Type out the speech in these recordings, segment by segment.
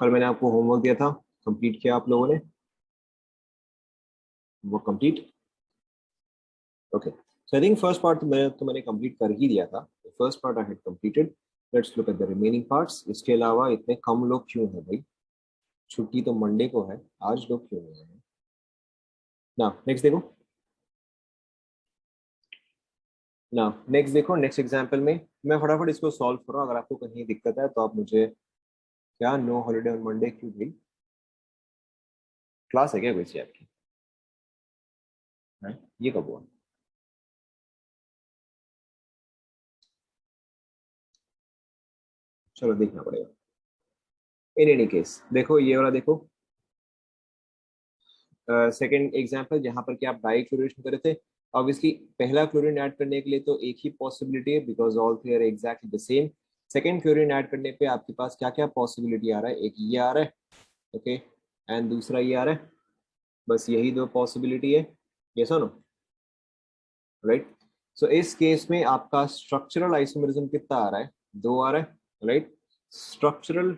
कल मैंने आपको होमवर्क दिया था, कंप्लीट किया आप लोगों ने? वो complete? Okay, so I think first part मैंने कंप्लीट कर ही दिया था। First part I had completed. Let's look at the remaining parts. इसके अलावा इतने कम लोग क्यों हैं भाई? छुट्टी तो मंडे को है, आज लोग क्यों नहीं है ना? नेक्स्ट देखो ना, नेक्स्ट देखो। नेक्स्ट एग्जाम्पल में मैं फटाफट इसको सॉल्व कर रहा हूँ। अगर आपको कहीं दिक्कत है तो आप मुझे, क्या नो हॉलीडे ऑन मंडे क्यों भाई? क्लास है क्या वैसे आपकी? हैं? ये कब हुआ? चलो देखना पड़ेगा। इन एनी केस देखो ये वाला देखो, सेकंड एग्जांपल जहां पर कि आप डाई क्लोरीनेशन कर रहे थे। ऑब्वियसली पहला क्लोरीन ऐड करने के लिए तो एक ही पॉसिबिलिटी है, because all three are exactly the same. Second chlorine add करने पे आपके पास क्या क्या पॉसिबिलिटी आ रहा है? एक ये आ रहा है, ओके, एंड दूसरा ये आ रहा है। बस यही दो पॉसिबिलिटी है, ये सुनो, राइट। सो इस केस में आपका स्ट्रक्चरल आइसोमेरिज्म कितना आ रहा है? दो आ रहा है, राइट। स्ट्रक्चरल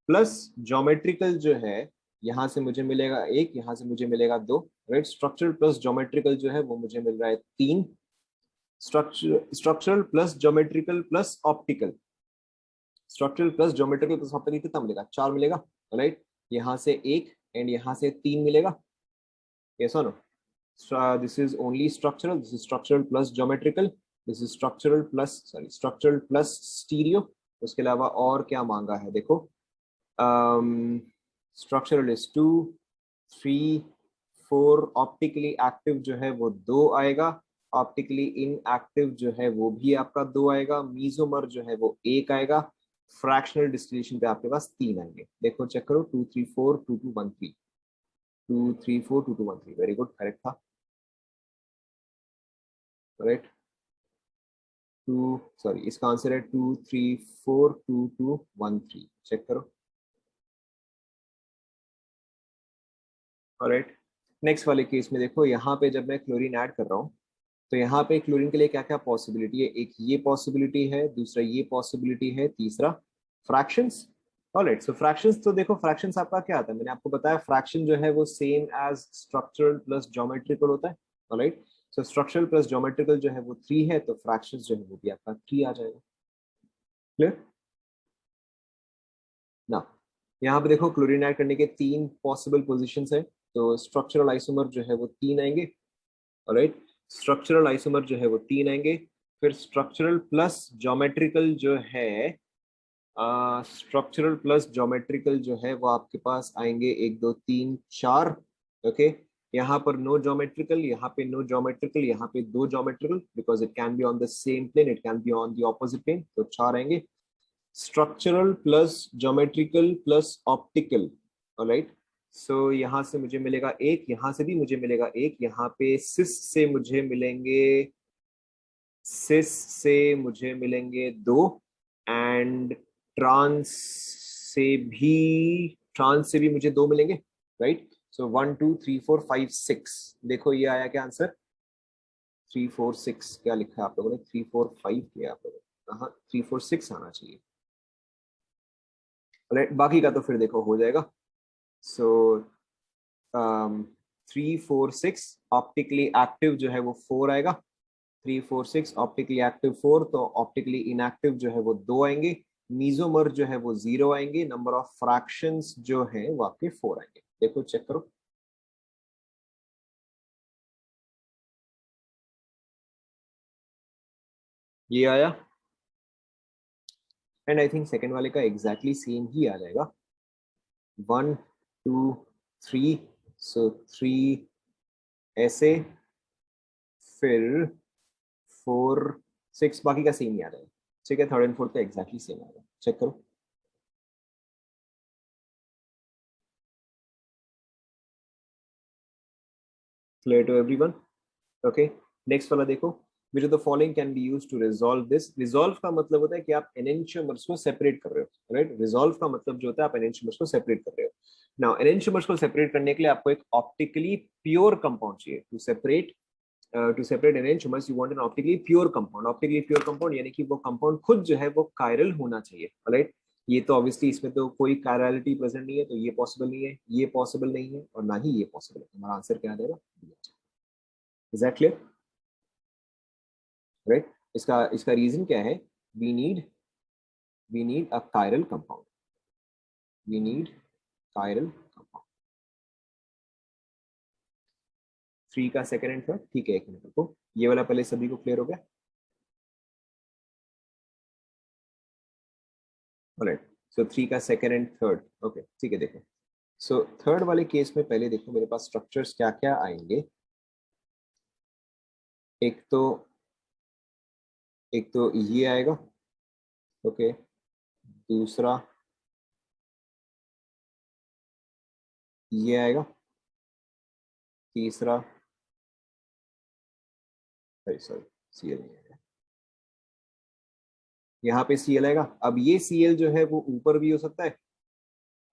प्लस ज्योमेट्रिकल जो है, यहां से मुझे मिलेगा एक, यहां से मुझे मिलेगा दो, राइट। स्ट्रक्चरल प्लस ज्योमेट्रिकल जो है वो मुझे मिल रहा है तीन। Structural plus geometrical plus optical, structural plus geometrical plus optical कितना मिलेगा? चार मिलेगा, राइट। यहाँ से एक एंड यहाँ से तीन मिलेगा, यस और no? This is only structural. This is structural plus geometrical. This is structural plus, sorry, structural plus stereo. उसके अलावा और क्या मांगा है देखो। Structural is two, three, four. Optically active जो है वो दो आएगा। ऑप्टिकली इनएक्टिव जो है वो भी आपका दो आएगा। मीजोमर जो है वो एक आएगा। फ्रैक्शनल डिस्टिलेशन पे आपके पास तीन आएंगे। देखो चेक करो, 2 3 4 2 2 1 3, 2 3 4 2 2 1 3। वेरी गुड, करेक्ट था, राइट। टू, सॉरी, इसका आंसर है 2 3 4 2 2 1 3। चेक करो, ऑलराइट। नेक्स्ट वाले केस में देखो, यहाँ पे जब मैं क्लोरीन ऐड कर रहा हूँ तो यहाँ पे क्लोरीन के लिए क्या क्या पॉसिबिलिटी है? एक ये पॉसिबिलिटी है, दूसरा ये पॉसिबिलिटी है, तीसरा फ्रैक्शंस। ऑलराइट, सो फ्रैक्शंस तो देखो, फ्रैक्शंस आपका क्या आता है? मैंने आपको बताया फ्रैक्शन जो है वो same as structural plus geometrical होता है, alright. So structural plus geometrical जो है वो थ्री है, तो फ्रैक्शंस जो है वो भी आपका थ्री आ जाएगा। क्लियर ना? यहाँ पे देखो क्लोरीन ऐड करने के तीन पॉसिबल पोजीशंस है, तो स्ट्रक्चरल आइसोमर जो है वो तीन आएंगे, ऑलराइट। स्ट्रक्चरल आइसोमर जो है वो तीन आएंगे। फिर स्ट्रक्चरल प्लस ज्योमेट्रिकल जो है, स्ट्रक्चरल प्लस ज्योमेट्रिकल जो है वो आपके पास आएंगे एक दो तीन चार, ओके। यहाँ पर नो ज्योमेट्रिकल, यहाँ पे नो ज्योमेट्रिकल, यहाँ पे दो geometrical, because it can be on the same plane, it can be on the opposite plane, तो चार आएंगे। Structural plus geometrical plus optical, alright. So यहाँ से मुझे मिलेगा एक, यहाँ से भी मुझे मिलेगा एक, यहाँ पे सिस से मुझे मिलेंगे, सिस से मुझे मिलेंगे दो, एंड ट्रांस से भी, ट्रांस से भी मुझे दो मिलेंगे, राइट। सो 1 2 3 4 5 6। देखो ये आया क्या आंसर? 3 4 6 क्या लिखा है आप लोगों ने? 3 4 5 किया आप लोगों ने? हाँ, 3 4 6 आना चाहिए, राइट। बाकी का तो फिर देखो हो जाएगा। सो 3 4 6 ऑप्टिकली एक्टिव जो है वो फोर आएगा। 3 4 6 ऑप्टिकली एक्टिव फोर, तो ऑप्टिकली इनएक्टिव जो है वो दो आएंगे। मीजोमर जो है वो जीरो आएंगे। नंबर ऑफ फ्रैक्शंस जो है वो आपके फोर आएंगे। देखो चेक करो, ये आया, एंड आई थिंक सेकेंड वाले का एग्जैक्टली सेम ही आ जाएगा। 1 2 3, सो थ्री ऐसे, फिर 4 6, बाकी का सेम ही आ जाएगा, ठीक है। थर्ड एंड फोर्थ का एग्जैक्टली सेम आएगा, चेक करो। Clear to everyone? Okay, next वाला देखो। Which of the following can be used to resolve this? Resolve का मतलब होता है कि आप एनेंटियोमर्स को सेपरेट कर रहे हो, राइट। रिजॉल्व का मतलब जो होता है आप एनेंटियोमर्स को सेपरेट कर रहे हो। नाउ एनेंटियोमर्स को सेपरेट करने के लिए आपको एक ऑप्टिकली प्योर कंपाउंड चाहिए to separate enantiomers. You want an optically pure compound. Optically pure compound यानी कि वो कंपाउंड खुद जो है वो कायरल होना चाहिए, राइट। ये तो ऑब्वियसली इसमें तो कोई कायरलिटी प्रेजेंट नहीं है, तो ये पॉसिबल नहीं है, ये पॉसिबल नहीं है, और ना ही ये पॉसिबल है। हमारा आंसर क्या आ जाएगा? Is that clear? राइट। इसका इसका रीजन क्या है? We need a chiral compound, we need chiral compound. 3 का सेकंड एंड थर्ड, ठीक है, एक मिनट को ये वाला पहले सभी को क्लियर हो गया? ऑलराइट, सो 3 का सेकंड एंड थर्ड, ओके ठीक है। देखो, सो थर्ड वाले केस में पहले देखो मेरे पास स्ट्रक्चर्स क्या क्या आएंगे। एक तो ये आएगा, ओके। दूसरा ये आएगा। तीसरा, सॉरी सॉरी, सीएल नहीं आएगा, यहाँ पे सीएल आएगा। अब ये सीएल जो है वो ऊपर भी हो सकता है,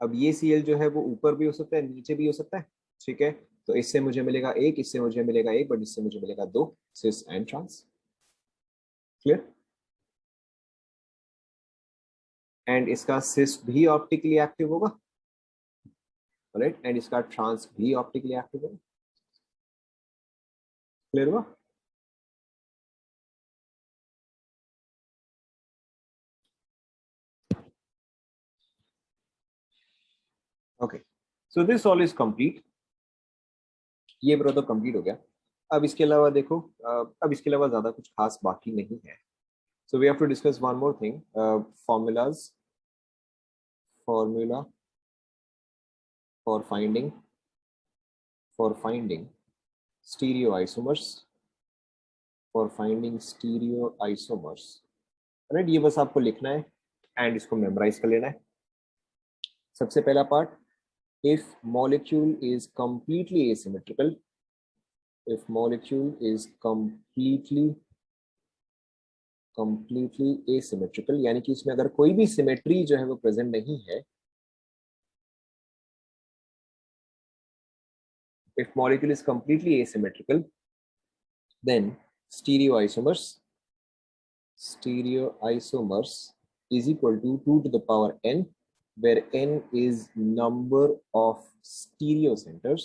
अब ये सीएल जो है वो ऊपर भी हो सकता है, नीचे भी हो सकता है, ठीक है। तो इससे मुझे मिलेगा एक, इससे मुझे मिलेगा एक, बट इससे मुझे मिलेगा दो, cis and trans. Clear? And इसका सिस भी ऑप्टिकली एक्टिव होगा, राइट, एंड इसका ट्रांस भी ऑप्टिकली एक्टिव होगा। क्लियर हुआ? Okay, so this all is complete. ये पूरा तो कंप्लीट हो गया। अब इसके अलावा देखो, अब इसके अलावा ज्यादा कुछ खास बाकी नहीं है। So we have to discuss one more thing, formulas, formula for finding stereoisomers, for finding stereoisomers, right. ये बस आपको लिखना है एंड इसको मेमोराइज कर लेना है। सबसे पहला part, if molecule is completely asymmetrical, if molecule is completely asymmetrical, यानी कि इसमें अगर कोई भी सिमेट्री जो है वो प्रेजेंट नहीं है, if molecule is completely asymmetrical, then stereoisomers is equal to 2 to the power n, where n is number of stereocenters.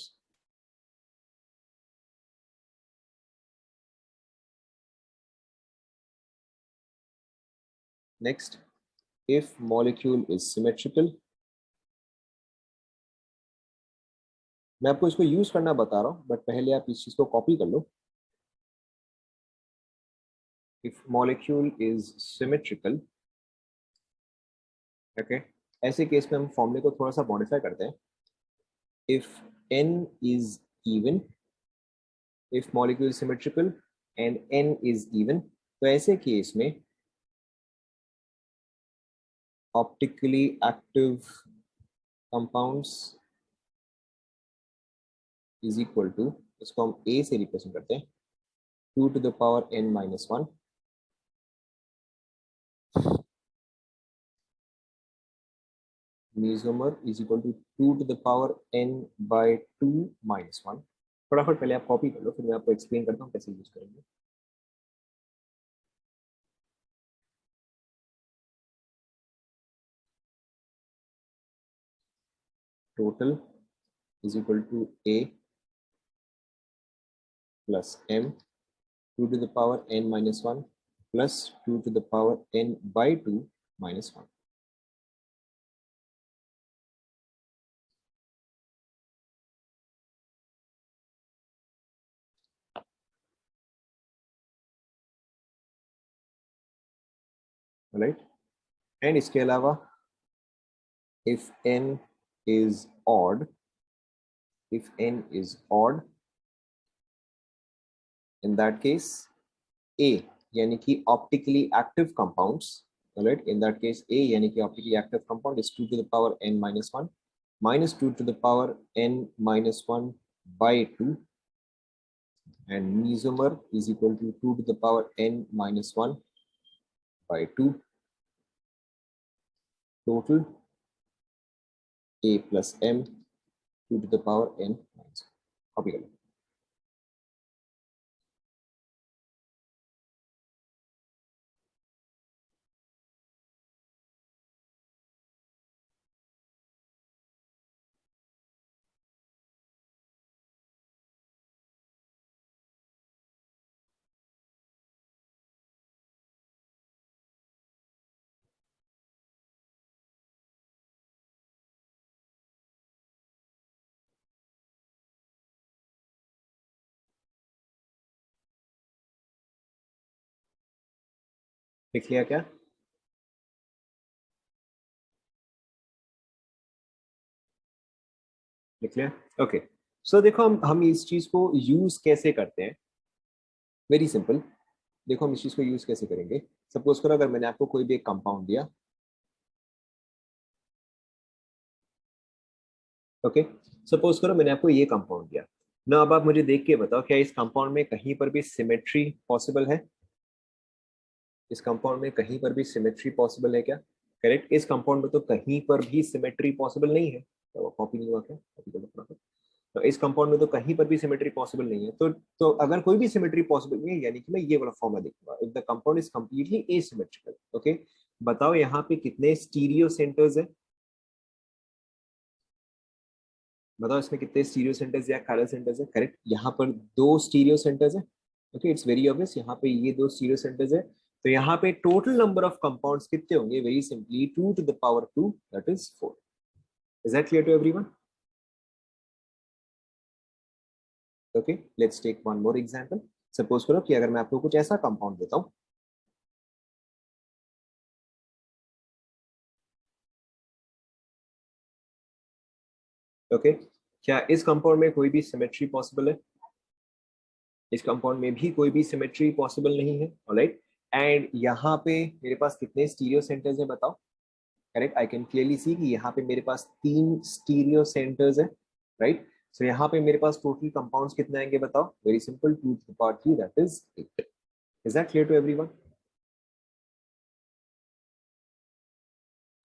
Next, if molecule is symmetrical, मैं आपको इसको यूज करना बता रहा हूं, बट पहले आप इस चीज को कॉपी कर लो। If molecule is symmetrical, okay, ऐसे केस में हम फॉर्मूले को थोड़ा सा मॉडिफाई करते हैं। If n is even, if molecule is symmetrical and n is even, तो ऐसे केस में optically active compounds is equal to, इसको हम a से रिप्रेजेंट करते हैं, 2 to the power n minus 1, mesomer is equal to 2 to the power n by 2 minus 1। फटाफट पहले आप कॉपी कर लो, फिर मैं आपको एक्सप्लेन करता हूँ कैसे यूज करेंगे। Total is equal to a plus m, 2 to the power n minus 1 plus 2 to the power n by 2 minus 1। Right, and इसके अलावा if n is odd, if n is odd, in that case a यानी कि optically active compounds, right, in that case a यानी कि optically active compound is 2 to the power n minus 1 minus 2 to the power n minus 1 by 2, and mesomer is equal to 2 to the power n minus 1 by 2, total a plus m 2 to the power n minus 1। Copy कर लो। लिख लिया क्या? लिख लिया? Okay. सो देखो हम इस चीज को यूज कैसे करते हैं, वेरी सिंपल। देखो हम इस चीज को यूज कैसे करेंगे। सपोज करो अगर मैंने आपको कोई भी एक कंपाउंड दिया, ओके, सपोज करो मैंने आपको ये कंपाउंड दिया ना। अब आप मुझे देख के बताओ, क्या इस कंपाउंड में कहीं पर भी सिमेट्री पॉसिबल है? इस कंपाउंड में कहीं पर भी सिमेट्री पॉसिबल है क्या? करेक्ट, इस कंपाउंड में तो कहीं पर भी सिमेट्री पॉसिबल नहीं है। तो वो कॉपी नहीं हुआ क्या? कॉपी कर लो फटाफट। तो इस कंपाउंड में तो कहीं पर भी सिमेट्री पॉसिबल नहीं है। तो अगर कोई भी सिमेट्री पॉसिबल नहीं है, यानी कि मैं ये वाला फॉर्मूला देखूंगा, if the compound is completely asymmetrical. Okay, बताओ यहाँ पे कितने स्टीरियो सेंटर्स है? बताओ इसमें कितने स्टीरियो सेंटर्स या कायरल सेंटर्स है? करेक्ट, यहाँ पर दो स्टीरियो सेंटर्स है। ओके, इट्स वेरी ऑब्वियस, यहाँ पे ये दो स्टीरियो सेंटर्स है। तो यहाँ पे टोटल नंबर ऑफ कंपाउंड्स कितने होंगे? Very simply 2 to the power 2, that is 4। Is that clear to everyone? Okay, let's take one more example. Suppose करो कि अगर मैं आपको कुछ ऐसा कंपाउंड देता हूँ, ओके, क्या इस कंपाउंड में कोई भी सिमेट्री पॉसिबल है? इस कंपाउंड में भी कोई भी सिमेट्री पॉसिबल नहीं है। ऑलराइट, एंड यहाँ पे मेरे पास कितने स्टीरियो सेंटर्स है बताओ? Correct, I can clearly see कि यहाँ पे मेरे पास तीन स्टीरियो सेंटर्स है। राइट, सो यहाँ पे मेरे पास टोटल कंपाउंड्स कितने आएंगे बताओ? Very simple, 2 to the power 3, that is 8। Is that clear to everyone?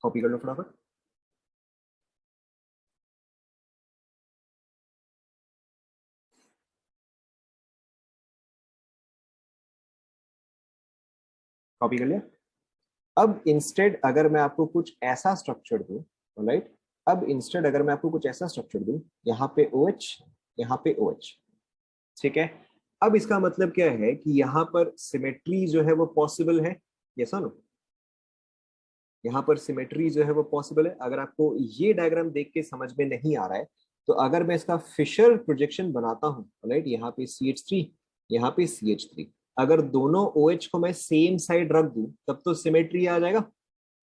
Copy कर लो फटाफट। कॉपी कर लिया? अब इंस्टेड अगर मैं आपको कुछ ऐसा स्ट्रक्चर दूं, राइट, अब इंस्टेड अगर मैं आपको कुछ ऐसा स्ट्रक्चर दूं, यहाँ पे OH, यहाँ पे OH, ठीक है। अब इसका मतलब क्या है कि यहाँ पर सिमेट्री जो है वो पॉसिबल है, यस और नो? यहाँ पर सिमेट्री जो है वो पॉसिबल है। अगर आपको ये डायग्राम देख के समझ में नहीं आ रहा है, तो अगर मैं इसका फिशर प्रोजेक्शन बनाता हूँ, राइट, यहाँ पे CH3, यहाँ पे CH3, अगर दोनों OH को मैं सेम साइड रख दूं तब तो सिमेट्री आ जाएगा,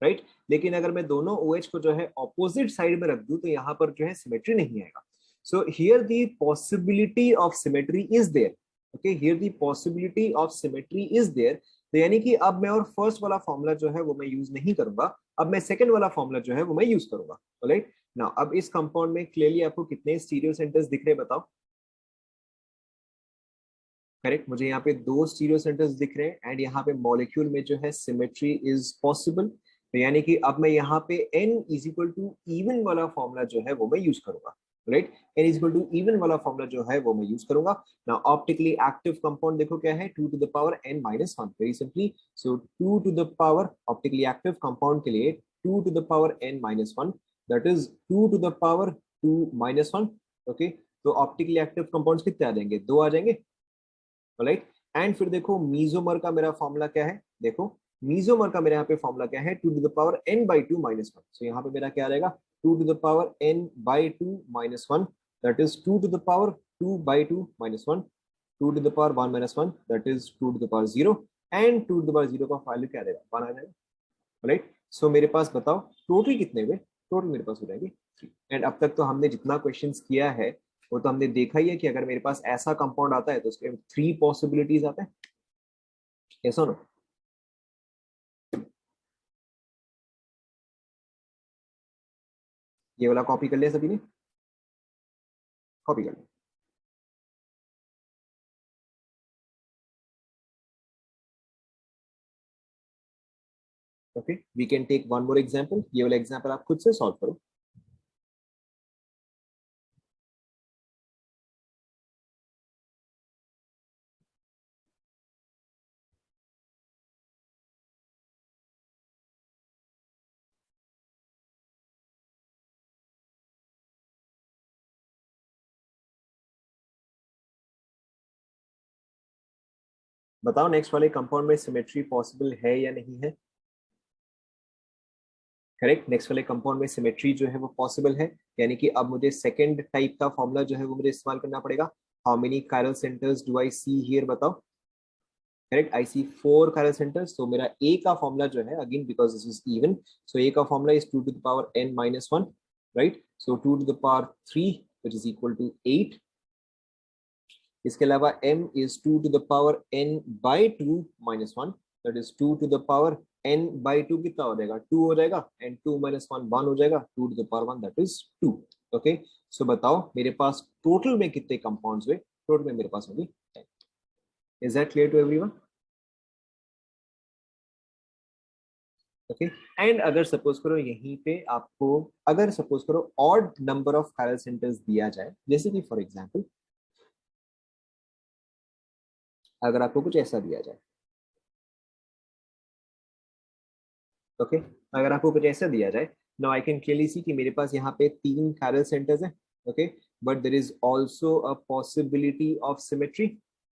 राइट। लेकिन अगर मैं दोनों OH को जो है ऑपोजिट साइड में रख दूं तो यहाँ पर जो है सिमेट्री नहीं आएगा। So here the possibility of symmetry is there. Okay, here the possibility of symmetry is there. तो यानी कि अब मैं और फर्स्ट वाला फॉर्मूला जो है वो मैं यूज नहीं करूंगा, अब मैं सेकंड वाला फॉर्मूला जो है वो मैं यूज करूंगा। राइट ना, अब इस कंपाउंड में क्लियरली आपको कितने स्टीरियो सेंटर्स दिख रहे हैं बताओ? करेक्ट, मुझे यहाँ पे दो स्टीरियो सेंटर्स दिख रहे हैं, एंड यहाँ पे मॉलिक्यूल में जो है सिमेट्री इज पॉसिबल। तो यानी कि अब मैं यहाँ पे n is equal to even वाला फॉर्मूला जो है वो मैं यूज करूंगा। Right, n is equal to even वाला फॉर्मूला जो है वो मैं यूज करूंगा ना। ऑप्टिकली एक्टिव कंपाउंड देखो क्या है, 2 to the power n minus 1, very simply. So 2 to the power, optically active compound के लिए 2 to the power n minus 1, that is 2 to the power 2 minus 1। Okay, तो ऑप्टिकली एक्टिव कंपाउंड्स कितने आ जाएंगे? दो आ जाएंगे। राइट, एंड फिर देखो मीजोमर का मेरा फॉर्मूला क्या है, देखो मीजोमर का मेरे यहाँ पे फॉर्मूला क्या है, 2 to the power n by 2 minus 1। सो यहाँ पे मेरा क्या आ जाएगा, 2 to the power n by 2 minus 1, that is 2 to the power 2 by 2 minus 1, 2 to the power 1 minus 1, that is 2 to the power 0, and 2 to the power 0 का value क्या आ जाएगा? 1 आ जाएगा। राइट, सो मेरे पास बताओ टोटल कितने हुए? टोटल मेरे पास हो जाएंगे 3। एंड अब तक तो हमने जितना क्वेश्चंस किया है वो तो हमने देखा ही है कि अगर मेरे पास ऐसा कंपाउंड आता है तो उसके 3 पॉसिबिलिटीज आते हैं, ऐसा ना? ये वाला कॉपी कर लिया सभी ने? कॉपी कर लिया? Okay, we can take one more example. ये वाला एग्जांपल आप खुद से सॉल्व करो। बताओ नेक्स्ट वाले कंपाउंड में सिमेट्री पॉसिबल है या नहीं है? करेक्ट, नेक्स्ट वाले कंपाउंड में सिमेट्री जो है वो पॉसिबल है, यानी कि अब मुझे सेकंड टाइप का फॉर्मूला जो है वो मुझे इस्तेमाल करना पड़ेगा। How many chiral centres do I see here, बताओ? करेक्ट, आई सी 4 chiral centers. तो मेरा a का फॉर्मूला जो है, again because this is even, so a का formula is 2 to the power n minus 1, right. So 2 to the power 3 which is equal to 8. इसके अलावा m is 2 to the power n by 2 minus 1, that is 2 to the power n by 2 कितना हो जाएगा, 2 हो जाएगा, and 2 minus 1 1 हो जाएगा, 2 to the power 1 that is 2. Okay, सो बताओ मेरे पास टोटल में कितने कंपाउंड्स हुए, टोटल में मेरे पास होंगे 10. Is that clear to everyone? Okay, and अगर सपोज करो यहीं पे आपको, अगर सपोज करो odd number of chiral centers दिया जाए, जैसे कि फॉर एग्जांपल अगर आपको कुछ ऐसा दिया जाए, ओके, अगर आपको कुछ ऐसा दिया जाए, now I can clearly see कि मेरे पास यहाँ पे 3 chiral centers हैं, okay, but there is also a possibility of symmetry,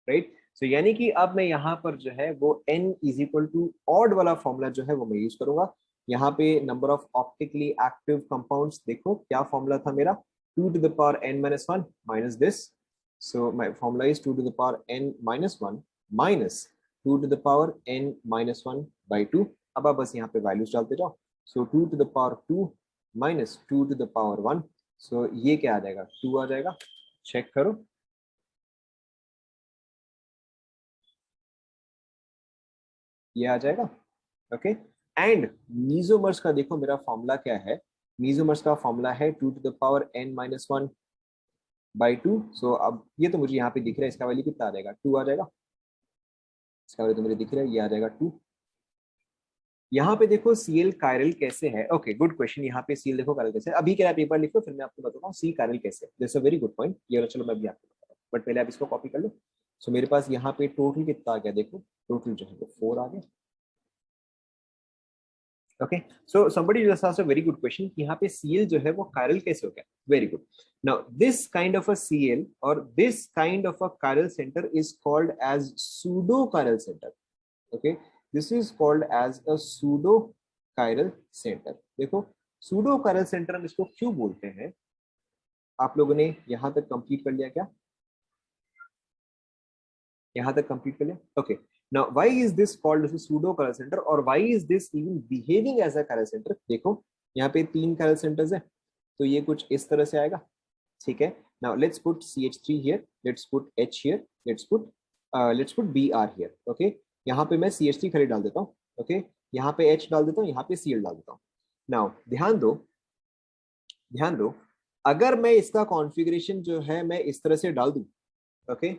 right. So यानी कि अब मैं यहाँ पर जो है वो n is equal to odd वाला फॉर्मूला जो है वो मैं यूज करूंगा. यहाँ पे number of optically active compounds, देखो क्या फॉर्मूला था मेरा, 2 to the power n minus 1 minus this. So my formula is 2 to the power n minus 1 minus 2 to the power n minus 1 by 2. अब आप बस यहाँ पे वैल्यूज डालते जाओ. सो 2 to the power 2 minus 2 to the power 1. सो ये क्या आ जाएगा, 2 आ जाएगा. चेक करो, ये आ जाएगा. ओके, एंड मीजोमर्स का देखो मेरा फॉर्मूला क्या है, मीजोमर्स का फॉर्मूला है 2 to the power n minus 1 by 2. सो अब ये तो मुझे यहाँ पे दिख रहा है, इसका वैल्यू कितना आ जाएगा, 2 आ जाएगा. इसका वैल्यू तो मुझे दिख रहा है, ये आ जाएगा 2. यहाँ पे देखो सीएल कायरल कैसे है. Okay, good question. यहाँ पे सीएल देखो कायरल कैसे है, अभी क्या पेपर लिखो फिर मैं आपको बताता हूँ सी कायरल कैसे है. This a very good point. ये चलो मैं भी आपको बताता हूँ, बट पहले आप इसको कॉपी कर लो. सो मेरे पास यहाँ पे टोटल कितना आ गया, देखो टोटल जो है वो 4 आ गया. Okay, so somebody just asked a very good question कि यहाँ पे सीएल जो है वो कायरल कैसे हो गया. Very good. Now this kind of a CL और this kind of a chiral centre is called as pseudo chiral centre. Okay, this is called as a pseudo chiral centre. देखो pseudo chiral centre हम इसको क्यों बोलते हैं, आप लोगों ने यहां तक कंप्लीट कर लिया क्या, यहां तक कंप्लीट कर लिया. Okay, now why is this called pseudo chiral centre और why is this even behaving as a chiral centre. देखो यहाँ पे 3 कायरल सेंटर्स है, तो ये कुछ इस तरह से आएगा. ठीक है, now let's put CH3 here, let's put H here, let's put Br here. Okay, यहाँ पे मैं CH3 खाली डाल देता हूँ. ओके, यहाँ पे H डाल देता हूँ, यहाँ पे Cl डाल देता हूँ. नाउ ध्यान दो, ध्यान दो, अगर मैं इसका कॉन्फ़िगरेशन जो है मैं इस तरह से डाल दूं, ओके,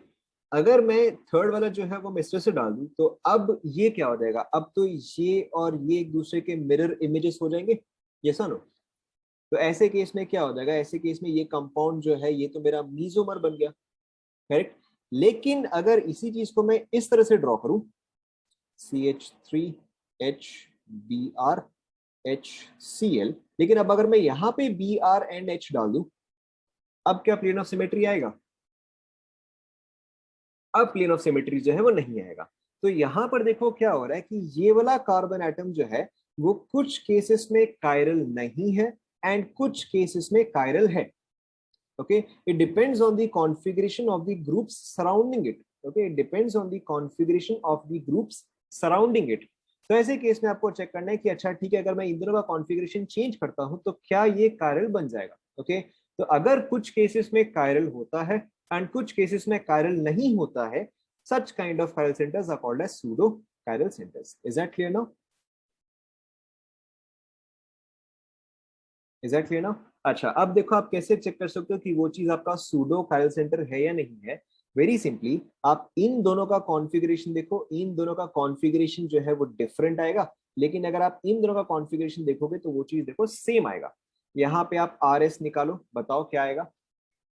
अगर मैं थर्ड वाला जो है वो मैं इस तरह से डाल दूं, तो अब ये क्या हो जाएगा, अब तो ये और ये एक दूसरे के मिरर इमेजेस हो जाएंगे. ये सुनो, तो ऐसे केस में क्या हो जाएगा, ऐसे केस में ये कंपाउंड जो है ये तो मेरा मीजोमर बन गया, करेक्ट. लेकिन अगर इसी चीज को मैं इस तरह से ड्रॉ करूं, CH3HBrHCl, लेकिन अब अगर मैं यहाँ पे Br एंड H डाल दूं, अब क्या प्लेन ऑफ सिमेट्री आएगा, अब प्लेन ऑफ सिमेट्री जो है वो नहीं आएगा. तो यहां पर देखो क्या हो रहा है कि ये वाला कार्बन एटम जो है वो कुछ केसेस में कायरल नहीं है एंड कुछ केसेस में कायरल है. Okay, it depends on the configuration of the groups surrounding it. Okay, it depends on the configuration of the groups surrounding it. तो ऐसे केस में आपको चेक करना है कि अच्छा ठीक है, अगर मैं इन दोनों का कॉन्फ़िगरेशन चेंज करता हूं तो क्या ये कायरल बन जाएगा. ओके, तो अगर कुछ केसेस में कायरल होता है एंड कुछ केसेस में कायरल नहीं होता है, such kind of chiral centers are called as pseudo chiral centers. Is that clear now? Is that clear now. अच्छा, अब देखो आप कैसे चेक कर सकते हो कि वो चीज आपका सूडो कायरल सेंटर है या नहीं है. वेरी सिंपली, आप इन दोनों का कॉन्फ़िगरेशन देखो, इन दोनों का कॉन्फ़िगरेशन जो है वो डिफरेंट आएगा, लेकिन अगर आप इन दोनों का कॉन्फ़िगरेशन देखोगे तो वो चीज देखो सेम आएगा. यहाँ पे आप RS निकालो, बताओ क्या आएगा.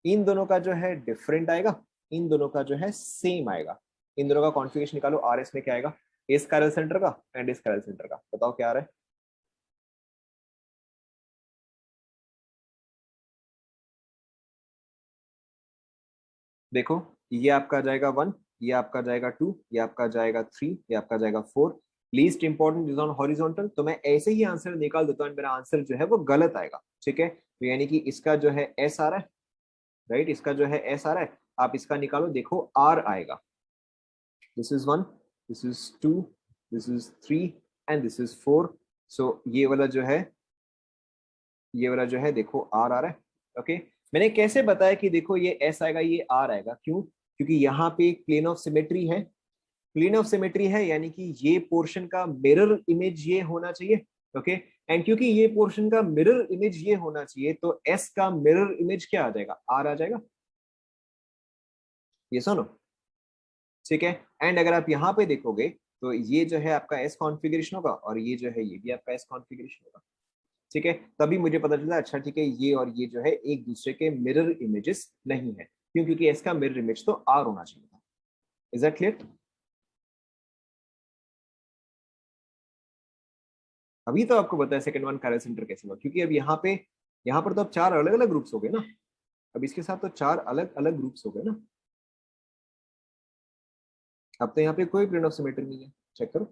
इन दोनों का जो है डिफरेंट आएगा, इन दोनों का जो है सेम आएगा. इन दोनों का कॉन्फ़िगरेशन निकालो, RS में क्या आएगा, इस कायरल सेंटर का एंड इस कायरल सेंटर का, बताओ क्या आ रहा है. देखो ये आपका जाएगा 1, ये आपका जाएगा 2, ये आपका जाएगा 3, ये आपका जाएगा 4. Least important is on horizontal, तो मैं ऐसे ही आंसर निकाल देता हूँ, मेरा आंसर जो है वो गलत आएगा. ठीक है, तो यानी कि इसका जो है एस आ रहा है, राइट, इसका जो है एस आ रहा है, आप इसका निकालो, देखो आर आएगा. This is 1, this is 2, this is 3 and this is 4. सो ये वाला जो है, ये वाला जो है देखो आर आ रहा है. ओके, मैंने कैसे बताया कि देखो ये एस आएगा, ये आर आएगा, क्यों? क्योंकि यहाँ पे एक प्लेन ऑफ सिमेट्री है. प्लेन ऑफ सिमेट्री है यानी कि ये पोर्शन का मिरर इमेज ये होना चाहिए. ओके, एंड क्योंकि ये पोर्शन का मिरर इमेज ये होना चाहिए, तो एस का मिरर इमेज क्या आ जाएगा? आर आ जाएगा. ये सुनो, ठीक है. एंड अगर आप यहाँ पे देखोगे तो ये जो है आपका एस कॉन्फ़िगरेशन होगा, और ये जो है ये भी आपका एस कॉन्फ़िगरेशन होगा. ठीक है, तभी मुझे पता चला अच्छा ठीक है, ये और ये जो है एक दूसरे के मिरर इमेजेस नहीं है. क्यों? क्योंकि एस का मिरर इमेज तो आर होना चाहिए था. Is that clear? अभी तो आपको बताया सेकंड वन कायरल सेंटर कैसे हुआ, क्योंकि अब यहाँ पर तो अब चार अलग अलग ग्रुप्स हो गए ना. अब इसके साथ तो चार अलग अलग ग्रुप्स हो गए ना. अब तो यहाँ पे कोई प्लेन ऑफ सिमेट्री नहीं है. चेक करो.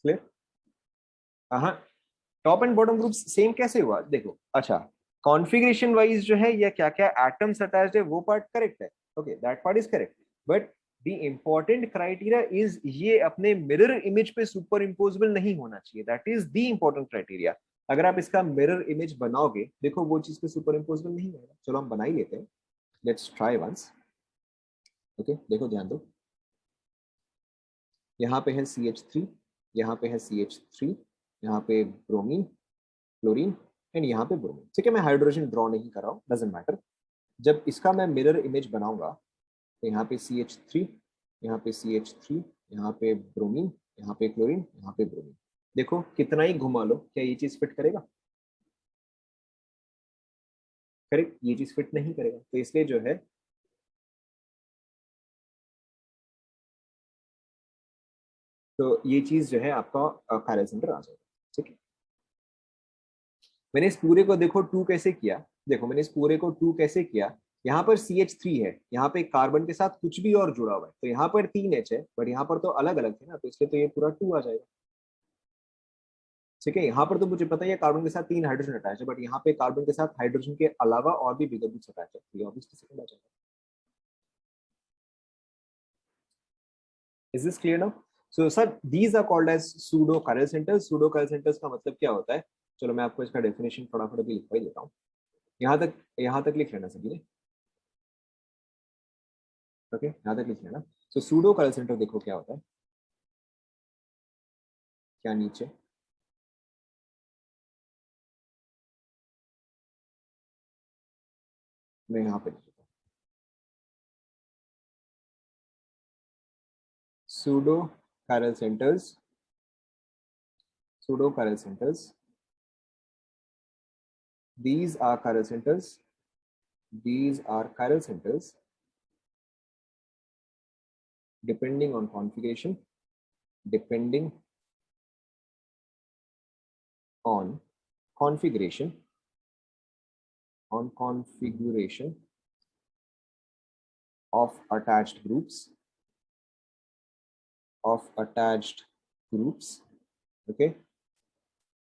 क्लियर? हाँ. Top and bottom groups same कैसे हुआ देखो. अच्छा, कॉन्फ़िगरेशन वाइज जो है या क्या क्या एटम्स अटैच्ड है वो पार्ट करेक्ट है. Okay, that part is correct. But the important criteria is ये अपने मिरर इमेज पे सुपर इम्पोजेबल नहीं होना चाहिए. That is the important criteria. अगर आप इसका मिरर इमेज बनाओगे, देखो वो चीज पे सुपर इम्पोजेबल नहीं होगा. चलो हम बना ही लेते हैं. Let's try once. ओके, देखो ध्यान दो. यहाँ पे है CH3, यहाँ पे है CH3, यहाँ पे ब्रोमीन, क्लोरीन एंड यहाँ पे ब्रोमीन. ठीक है, मैं हाइड्रोजन ड्रॉ नहीं कर रहा हूँ, डजंट मैटर. जब इसका मैं मिरर इमेज बनाऊंगा तो यहाँ पे CH3, यहाँ पे CH3, यहाँ पे ब्रोमीन, यहाँ पे क्लोरीन, यहाँ पे ब्रोमीन. देखो कितना ही घुमा लो, क्या ये चीज फिट करेगा? करेक्ट, ये चीज फिट नहीं करेगा. तो इसलिए जो है तो ये चीज जो है आपका कायरल सेंटर आ जाएगा. ठीक है, मैंने इस पूरे को देखो टू कैसे किया. देखो मैंने इस पूरे को टू कैसे किया. यहाँ पर CH3 है, यहाँ पे कार्बन के साथ कुछ भी और जुड़ा हुआ है, तो यहाँ पर 3H है, बट यहाँ पर तो अलग अलग थे ना, तो इसलिए तो ये पूरा टू आ जाएगा. ठीक है, यहाँ पर तो मुझे पता है कार्बन के साथ 3 हाइड्रोजन अटैच है, बट यहाँ पे कार्बन के साथ हाइड्रोजन के अलावा और भी बिगर ग्रुप्स अटैच है, तो ये ऑब्वियसली सेकंड आ जाएगा. Is this clear now? So sir these are called as pseudo chiral centres. Pseudo chiral centres का मतलब क्या होता है? चलो मैं आपको इसका डेफिनेशन फटाफट अभी लिखवा ही देता हूँ. यहाँ तक लिख लेना सभी ने. ओके, यहाँ तक लिख लेना. सो सूडो कायरल सेंटर देखो क्या होता है. क्या नीचे मैं यहाँ पे लिख देता हूँ. Pseudo chiral centres, pseudo chiral centres, these are chiral centers, these are chiral centers depending on configuration, depending on configuration, on configuration of attached groups, of attached groups. Okay,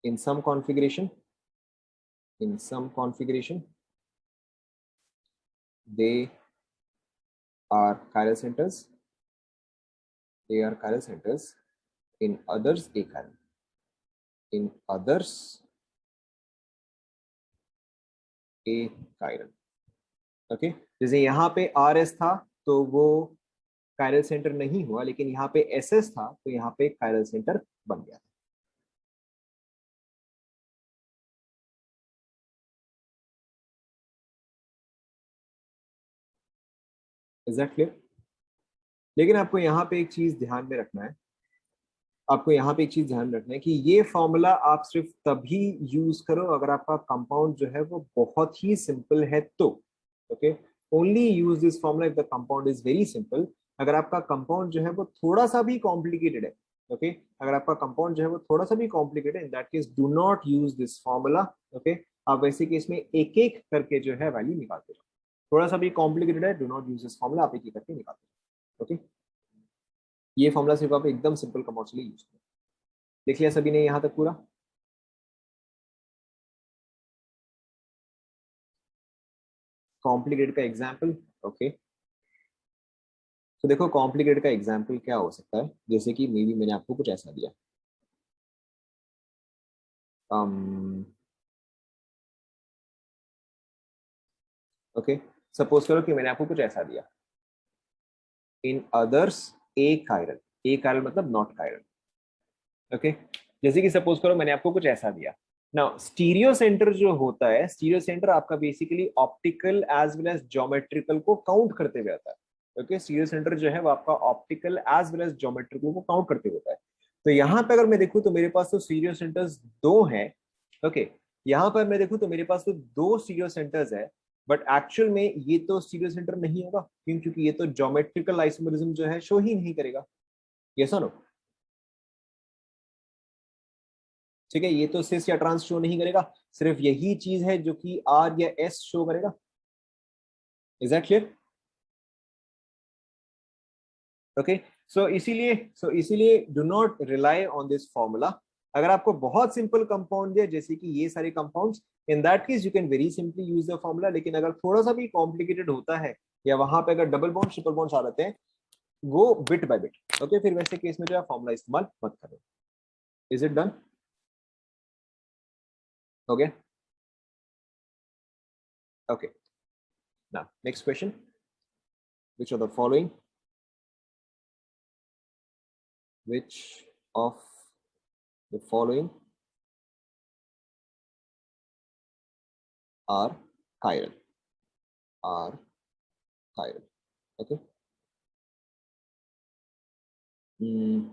in some configuration, in some configuration they are chiral centers, they are chiral centers. In others achiral, in others achiral. Okay, जैसे यहाँ पे RS था तो वो chiral centre नहीं हुआ, लेकिन यहाँ पे SS था तो यहाँ पे कायरल सेंटर बन गया. Is that clear? लेकिन आपको यहाँ पे एक चीज ध्यान में रखना है. आपको यहाँ पे एक चीज ध्यान रखना है कि ये फॉर्मूला आप सिर्फ तभी यूज करो अगर आपका कंपाउंड जो है वो बहुत ही सिंपल है तो. Okay, only use this formula if the compound is very simple. अगर आपका कंपाउंड जो है वो थोड़ा सा भी कॉम्प्लिकेटेड है, ओके, अगर आपका कंपाउंड जो है वो थोड़ा सा भी complicated, in that case do not use this formula. Okay, आप वैसे केस में एक एक करके जो है वैल्यू निकालते जाओ. थोड़ा सा भी कॉम्प्लिकेटेड है, do not use this formula, आप एक एक करके निकालते जाओ. ओके, ये फॉर्मूला सिर्फ आप एकदम सिंपल कंपाउंड के लिए यूज करो. देख लिया सभी ने यहाँ तक पूरा? कॉम्प्लिकेटेड का एग्जाम्पल, ओके। तो देखो कॉम्प्लिकेटेड का एग्जाम्पल क्या हो सकता है, जैसे कि मे बी मैंने आपको कुछ ऐसा दिया, ओके। सपोज करो कि मैंने आपको कुछ ऐसा दिया, in others A chiral, A chiral मतलब नॉट कायरल, ओके। जैसे कि सपोज करो मैंने आपको कुछ ऐसा दिया ना, स्टीरियो सेंटर जो होता है, स्टीरियो सेंटर आपका basically optical as well as geometrical को काउंट करते हुए आता है, ओके। स्टीरियो सेंटर जो है वो आपका optical as well as geometrical को काउंट करते हुए होता है। तो यहाँ पे अगर मैं देखूँ तो मेरे पास तो स्टीरियो सेंटर्स दो हैं, ओके। यहाँ पर मैं देखूँ तो मेरे पास तो दो स्टीरियो सेंटर्स है, बट एक्चुअल में ये तो स्टीरियो सेंटर नहीं होगा, क्यों? क्योंकि ये तो ज्योमेट्रिकल आइसोमेरिज्म जो है शो ही नहीं करेगा, यस और नो? ठीक है, ये तो सिस या ट्रांस शो नहीं करेगा, सिर्फ यही चीज है जो कि आर या एस शो करेगा। Is that clear? ओके। सो इसीलिए do not rely on this formula. अगर आपको बहुत सिंपल कंपाउंड है जैसे कि ये सारे compounds, in that case you can very simply use the formula. लेकिन अगर थोड़ा सा भी कॉम्प्लिकेटेड होता है या वहां पे अगर डबल बॉन्ड ट्रिपल बॉन्ड्स आ जाते हैं, वो बिट बाय बिट, ओके, फिर वैसे केस में जो है फॉर्मूला इस्तेमाल मत करो। Is it done? Okay, okay. Now next question, which of the following, which of the following are chiral, are chiral, okay? Hmm.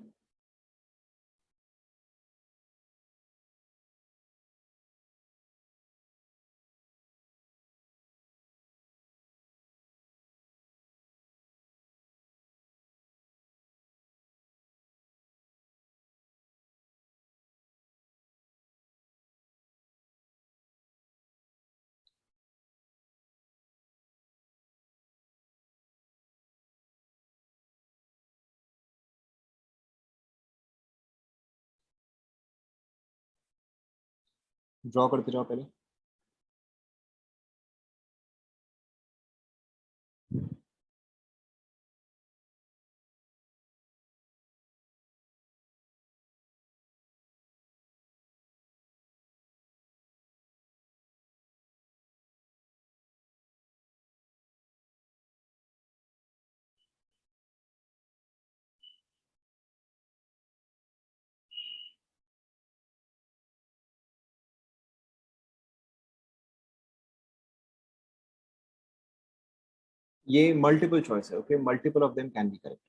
Draw करते जाओ पहले। ये मल्टीपल चॉइस है, okay, multiple of them can be correct.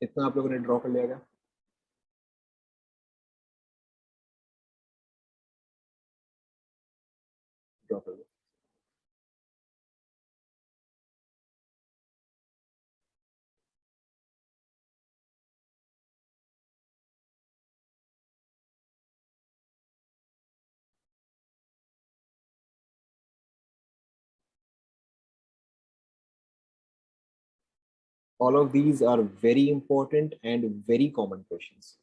इतना आप लोगों ने draw कर लिया क्या? ड्रॉ कर लो। All of these are very important and very common questions.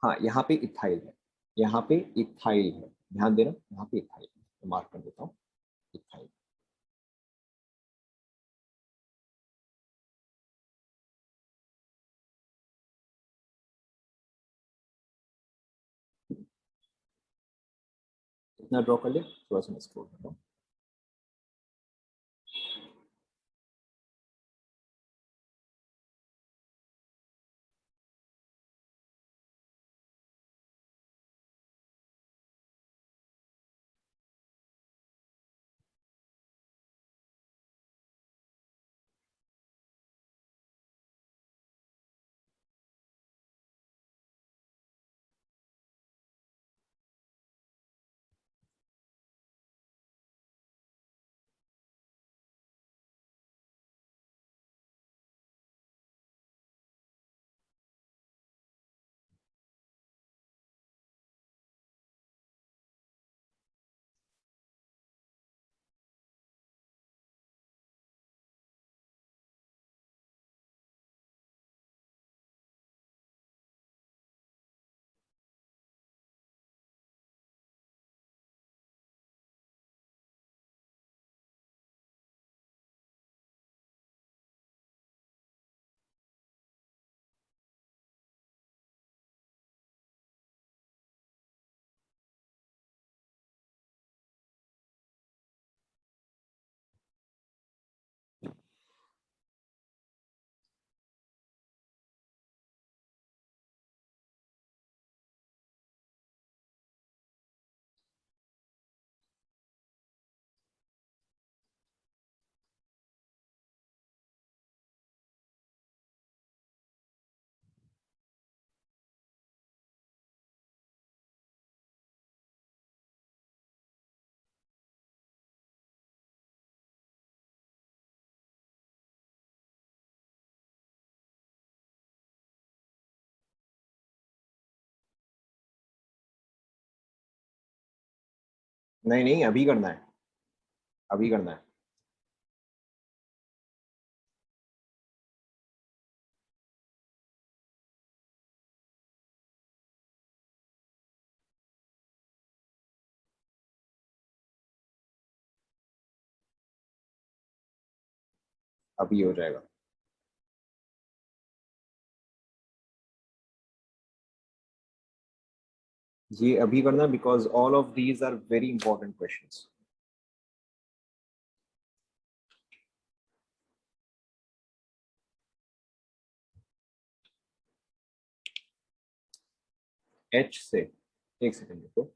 हाँ यहाँ पे इथाइल है, यहाँ पे इथाइल है, ध्यान देना यहाँ पे इथाइल है, तो मार्क कर देता हूँ इथाइल। इतना ड्रॉ कर ले, थोड़ा सा मैं स्क्रॉल करता हूँ। नहीं नहीं, अभी करना है, अभी करना है। अभी हो जाएगा। ये अभी करना, because all of these are very important questions. H से, एक सेकंड देखो।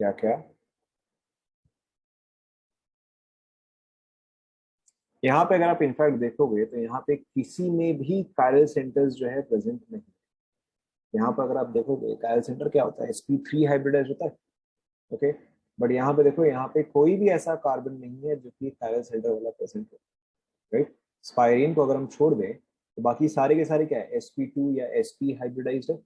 क्या क्या? यहाँ पे अगर आप इनफैक्ट देखोगे तो यहाँ पे किसी में भी कायरल सेंटर्स जो है प्रेजेंट नहीं। यहाँ पर अगर आप देखोगे कायरल सेंटर क्या होता है, sp3 हाइब्रिडाइज होता है। ओके, बट यहाँ पे देखो, यहाँ पे कोई भी ऐसा कार्बन नहीं है जो कि कायरल सेंटर वाला प्रेजेंट हो, राइट। स्पाइरीन को अगर हम छोड़ दें तो बाकी सारे के सारे क्या है, sp2 या sp हाइब्रिडाइज्ड है।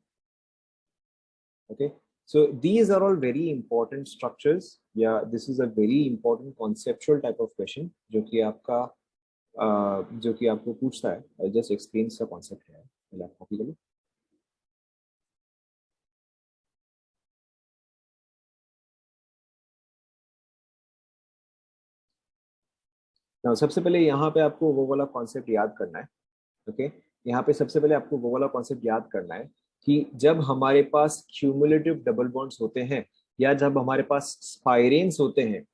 Okay, so these are all very important structures, या this is a very important conceptual type of question जो कि आपका जो कि आपको पूछता है। जस्ट एक्सप्लेन द कॉन्सेप्ट है, पहले आप कॉपी कर लो। Now, सबसे पहले यहाँ पे आपको वो वाला कॉन्सेप्ट याद करना है। ओके, यहाँ पे सबसे पहले आपको वो वाला कॉन्सेप्ट याद करना है कि जब हमारे पास क्यूमुलेटिव डबल बॉन्ड्स होते हैं या जब हमारे पास स्पाइरेन्स होते हैं,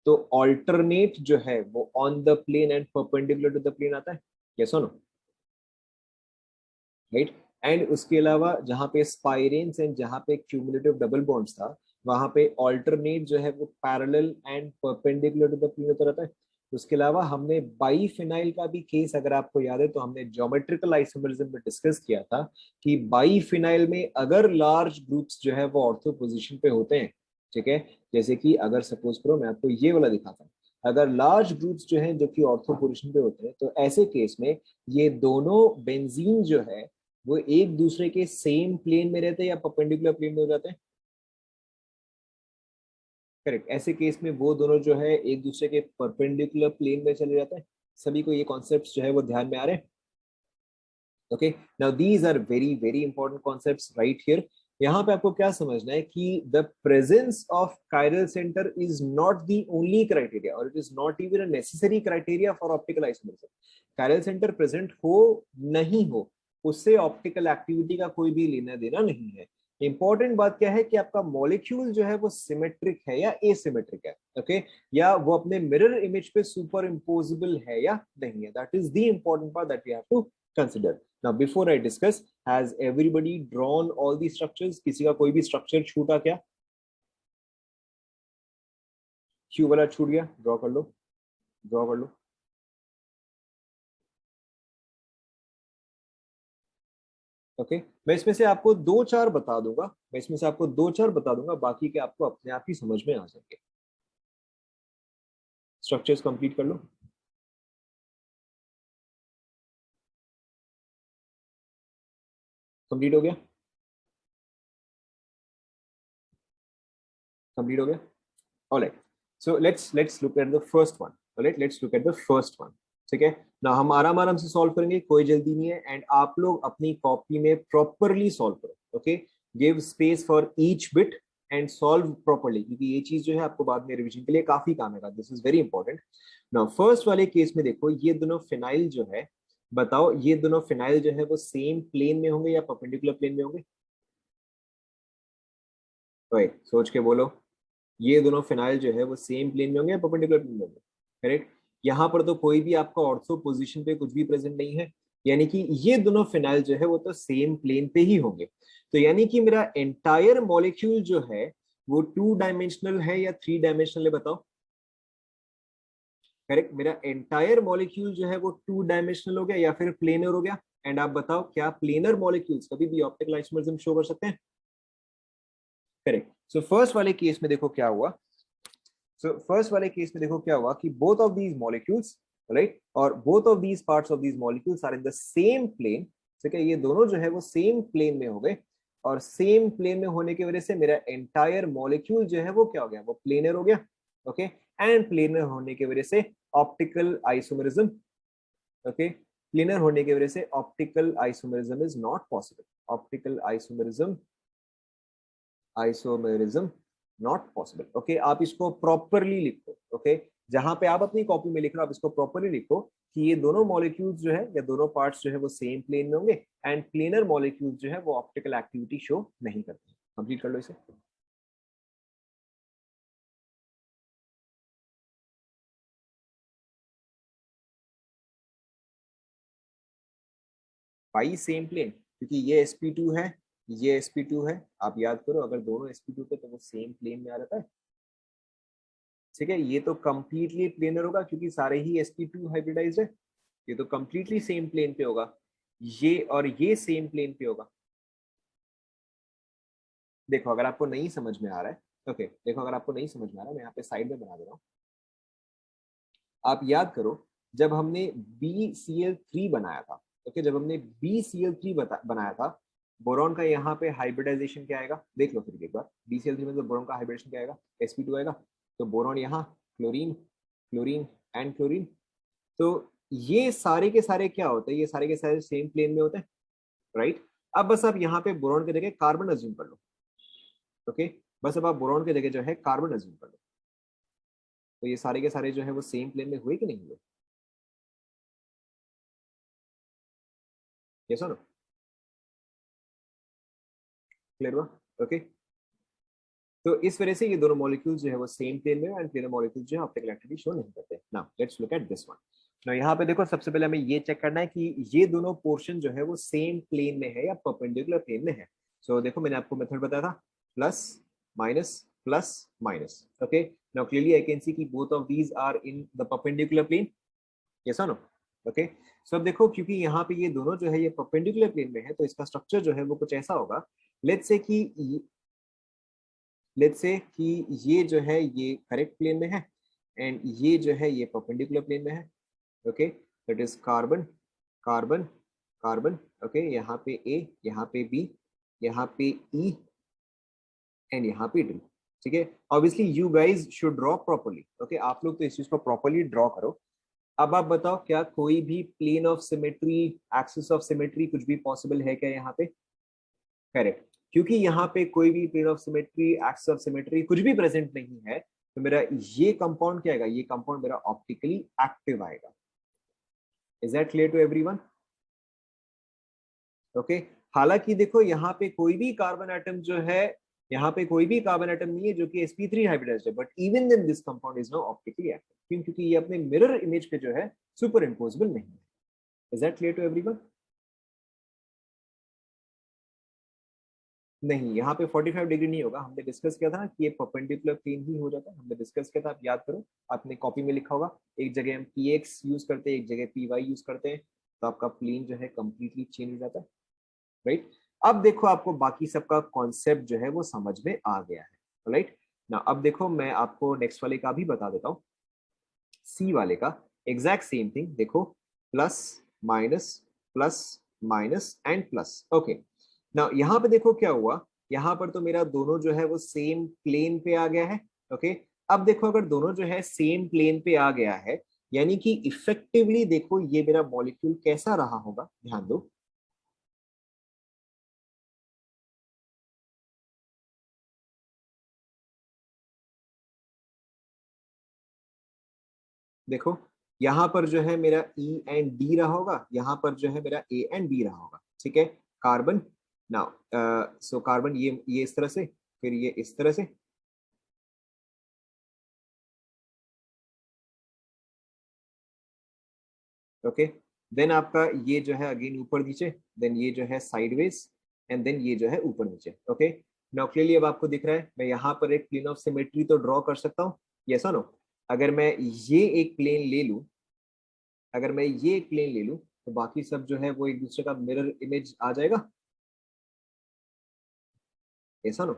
तो ऑल्टरनेट जो है वो on the plane and perpendicular to the plane आता है। यस और नो, राइट। एंड उसके अलावा जहाँ पे स्पाइरेन्स एंड जहाँ पे क्यूमुलेटिव डबल बॉन्ड्स था, वहां पे ऑल्टरनेट जो है वो parallel and perpendicular to the plane होता रहता है। उसके अलावा हमने बाईफिनाइल का भी केस, अगर आपको याद है तो हमने ज्योमेट्रिकल आइसोमरिज्म में डिस्कस किया था कि बाईफिनाइल में अगर लार्ज ग्रुप्स जो है वो ऑर्थो पोजीशन पे होते हैं, ठीक है, जैसे कि अगर सपोज करो मैं आपको ये वाला दिखाता हूँ, अगर लार्ज ग्रुप्स जो हैं जो कि ऑर्थो पोजीशन पे होते हैं, तो ऐसे केस में ये दोनों बेंजीन जो है वो एक दूसरे के सेम प्लेन में रहते हैं या परपेंडिकुलर प्लेन में हो जाते हैं। करेक्ट, ऐसे केस में वो दोनों जो है एक दूसरे के परपेंडिकुलर प्लेन में चले जाते हैं। सभी को ये कॉन्सेप्ट्स जो है वो ध्यान में आ रहे हैं। Okay, now these are very very important concepts right here. यहाँ पे आपको क्या समझना है कि the presence of chiral centre is not the only criteria और it is not even a necessary criteria for optical isomerism. Chiral centre present हो नहीं हो, उससे ऑप्टिकल एक्टिविटी का कोई भी लेना देना नहीं है। इंपॉर्टेंट बात क्या है कि आपका मॉलिक्यूल जो है वो सिमेट्रिक है या एसिमेट्रिक है। ओके, या वो अपने मिरर इमेज पे सुपर इम्पोजिबल है या नहीं है। That is the important part that we have to consider. Now, before I discuss, has everybody drawn all these structures? किसी का कोई भी स्ट्रक्चर छूटा क्या? क्यू वाला छूट गया, ड्रॉ कर लो, ड्रॉ कर लो। ओके, मैं इसमें से आपको दो चार बता दूंगा, मैं इसमें से आपको दो चार बता दूंगा, बाकी के आपको अपने आप ही समझ में आ जाएंगे। स्ट्रक्चर्स कंप्लीट कर लो। कंप्लीट हो गया, कंप्लीट हो गया। Alright, so let's look at the first one. Alright, let's look at the first one. ठीक है ना, हम आराम आराम से सॉल्व करेंगे, कोई जल्दी नहीं है। एंड आप लोग अपनी कॉपी में प्रॉपरली सॉल्व करो। Okay, give space for each bit and solve properly, क्योंकि ये चीज जो है आपको बाद में रिवीजन के लिए काफी काम आएगा। This is very important. Now first वाले केस में देखो, ये दोनों फिनाइल जो है, बताओ ये दोनों फिनाइल जो है वो सेम प्लेन में होंगे या परपेंडिकुलर प्लेन में होंगे? तो सोच के बोलो, ये दोनों फिनाइल जो है वो सेम प्लेन में होंगे या परपेंडिकुलर प्लेन में होंगे? करेक्ट। यहाँ पर तो कोई भी आपका ऑर्थो पोजीशन पे कुछ भी प्रेजेंट नहीं है, यानी कि ये दोनों फिनाइल जो है वो तो सेम प्लेन पे ही होंगे। तो यानी कि मेरा एंटायर मॉलिक्यूल जो है वो टू डायमेंशनल है या थ्री डायमेंशनल है, बताओ। करेक्ट, मेरा एंटायर मॉलिक्यूल जो है वो टू डायमेंशनल हो गया या फिर प्लेनर हो गया। एंड आप बताओ, क्या प्लेनर मॉलिक्यूल्स कभी भी ऑप्टिकल आइसोमरिज्म शो कर सकते हैं? करेक्ट। सो फर्स्ट वाले केस में देखो क्या हुआ। सो फर्स्ट वाले केस में देखो क्या हुआ कि both of these molecules, right, और both of these parts of these molecules are in the same plane. ठीक है, ये दोनों जो है वो सेम प्लेन में हो गए, और सेम प्लेन में होने की वजह से मेरा एंटायर मॉलिक्यूल जो है वो क्या हो गया, वो प्लेनर हो गया। ओके, एंड प्लेनर होने की वजह से ऑप्टिकल आइसोमरिज्म, ओके, प्लेनर होने की वजह से optical isomerism is not possible. Optical isomerism, isomerism not possible. Okay, आप इसको प्रॉपरली लिखो। ओके, जहां पे आप अपनी कॉपी में लिख रहे हो आप इसको प्रॉपरली लिखो कि ये दोनों मॉलिक्यूल्स जो है या दोनों पार्ट्स जो है वो सेम प्लेन में होंगे, एंड प्लेनर मॉलिक्यूल्स जो है वो ऑप्टिकल एक्टिविटी शो नहीं करते। कंप्लीट कर लो इसे। भाई सेम प्लेन, क्योंकि ये sp2 है, ये sp2 है। आप याद करो, अगर दोनों sp2 थे तो वो सेम प्लेन में आ जाता है। ठीक है, ये तो कंप्लीटली प्लेनर होगा क्योंकि सारे ही sp2 हाइब्रिडाइज्ड है। ये तो कंप्लीटली सेम प्लेन पे होगा, ये और ये सेम प्लेन पे होगा। देखो, अगर आपको नहीं समझ में आ रहा है ओके देखो, अगर आपको नहीं समझ में आ रहा, मैं यहाँ पे साइड में बना दे रहा हूँ। आप याद करो, जब हमने BCl3 बनाया था, ओके, जब हमने BCl3 बनाया था, बोरॉन का यहाँ पे हाइब्रिडाइजेशन क्या आएगा, देख लो फिर एक बार। BCl3 में तो बोरॉन का हाइब्रिडेशन क्या आएगा, sp2 आएगा। तो बोरॉन यहाँ, क्लोरीन, क्लोरीन एंड क्लोरीन। तो ये सारे के सारे क्या होते हैं, ये सारे के सारे सेम प्लेन में होते हैं, राइट। अब बस आप यहाँ पे बोरॉन की जगह कार्बन अज्यूम कर लो, ओके। बस अब आप बोरॉन की जगह जो है कार्बन अज्यूम कर लो। तो ये सारे के सारे जो है वो सेम प्लेन में हुए कि नहीं हुए, यस और नो, क्लियर हुआ, ओके। तो इस वजह से ये दोनों मॉलिक्यूल्स जो है वो सेम प्लेन में, एंड प्लेनर मॉलिक्यूल्स जो है ऑप्टिकल एक्टिविटी शो नहीं करते। Now let's look at this one. Now यहाँ पे देखो, सबसे पहले हमें ये चेक करना है कि ये दोनों पोर्शन जो है वो सेम प्लेन में है या परपेंडिकुलर प्लेन में है। सो देखो, मैंने आपको मेथड बताया था, plus minus plus minus, okay. Now clearly I can see कि both of these are in the perpendicular plane, yes और नो, ओके। सो अब देखो, क्योंकि यहाँ पे ये दोनों जो है ये परपेंडिकुलर प्लेन में है, तो इसका स्ट्रक्चर जो है वो कुछ ऐसा होगा। लेट्स से कि ये जो है ये करेक्ट प्लेन में है, एंड ये जो है ये परपेंडिकुलर प्लेन में है, okay. That is carbon, carbon, carbon, okay. यहाँ पे A, यहाँ पे B, यहाँ पे E एंड यहाँ पे D, ठीक है। Obviously you guys should draw properly, okay. आप लोग तो इस चीज को प्रॉपर्ली ड्रॉ करो। अब आप बताओ, क्या कोई भी plane of symmetry, axis of symmetry कुछ भी पॉसिबल है क्या यहाँ पे, करेक्ट। क्योंकि यहाँ पे कोई भी plane of symmetry, axis of symmetry कुछ भी प्रेजेंट नहीं है, तो मेरा ये कंपाउंड क्या आएगा, ये कंपाउंड मेरा ऑप्टिकली एक्टिव आएगा। Is that clear to everyone, okay. हालांकि देखो, यहाँ पे कोई भी कार्बन एटम जो है, यहाँ पे कोई भी कार्बन एटम नहीं है जो कि sp3 हाइब्रिडाइज्ड है, but even then this compound is now optically active. क्यों, क्योंकि ये अपने मिरर इमेज पे जो है सुपर इम्पोजेबल नहीं है। Is that clear to everyone, नहीं, यहाँ पे 45 डिग्री नहीं होगा। हमने डिस्कस किया था ना कि ये परपेंडिकुलर प्लेन ही हो जाता है, हमने डिस्कस किया था, आप याद करो, आपने कॉपी में लिखा होगा। एक जगह हम px यूज करते हैं, एक जगह py यूज करते हैं, तो आपका प्लेन जो है कंप्लीटली चेंज हो जाता है, राइट। अब देखो, आपको बाकी सबका कॉन्सेप्ट जो है वो समझ में आ गया है, राइट ना। अब देखो, मैं आपको नेक्स्ट वाले का भी बता देता हूँ, सी वाले का एग्जैक्ट सेम थिंग। देखो, plus minus plus minus and plus, okay. ना यहाँ पे देखो क्या हुआ, यहाँ पर तो मेरा दोनों जो है वो सेम प्लेन पे आ गया है, ओके। अब देखो, अगर दोनों जो है सेम प्लेन पे आ गया है, यानी कि इफेक्टिवली देखो ये मेरा मॉलिक्यूल कैसा रहा होगा, ध्यान दो। देखो, यहाँ पर जो है मेरा E एंड D रहा होगा, यहाँ पर जो है मेरा A एंड B रहा होगा, ठीक है। कार्बन, नाउ सो कार्बन ये इस तरह से, फिर ये इस तरह से, ओके। देन आपका ये जो है अगेन ऊपर नीचे, देन ये जो है साइडवेज, एंड देन ये जो है ऊपर नीचे, ओके। नाउ क्लियरली अब आपको दिख रहा है, मैं यहाँ पर एक प्लेन ऑफ सिमेट्री तो ड्रॉ कर सकता हूँ, यस और नो। अगर मैं ये एक प्लेन ले लूँ, अगर मैं ये एक प्लेन ले लूँ, तो बाकी सब जो है वो एक दूसरे का मिरर इमेज आ जाएगा, ऐसा नो,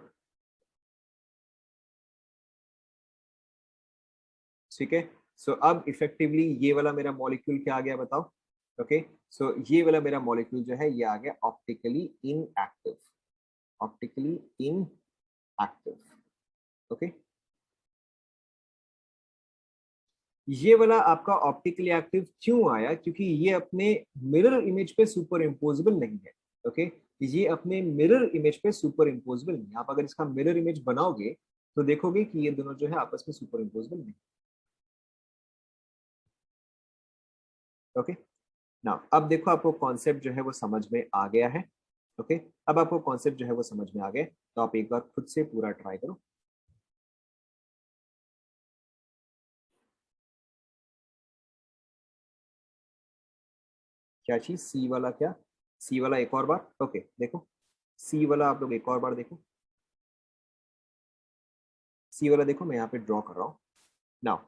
ठीक है। सो अब इफेक्टिवली ये वाला मेरा मॉलिक्यूल क्या आ गया बताओ, ओके। सो ये वाला मेरा मॉलिक्यूल जो है ये आ गया optically inactive, optically inactive, okay. ये वाला आपका ऑप्टिकली एक्टिव क्यों आया, क्योंकि ये अपने मिरर इमेज पे सुपर इम्पोजेबल नहीं है, ओके। ये अपने मिरर इमेज पे सुपर इम्पोजेबल नहीं है। आप अगर इसका मिरर इमेज बनाओगे तो देखोगे कि ये दोनों जो है आपस में सुपर इम्पोजेबल नहीं, ओके। ना अब देखो, आपको कॉन्सेप्ट जो है वो समझ में आ गया है, ओके। अब आपको कॉन्सेप्ट जो है वो समझ में आ गया, तो आप एक बार खुद से पूरा ट्राई करो। क्या चीज, सी वाला क्या, सी वाला एक और बार, ओके। देखो, सी वाला आप लोग एक और बार देखो, सी वाला देखो, मैं यहाँ पे ड्रॉ कर रहा हूँ। नाउ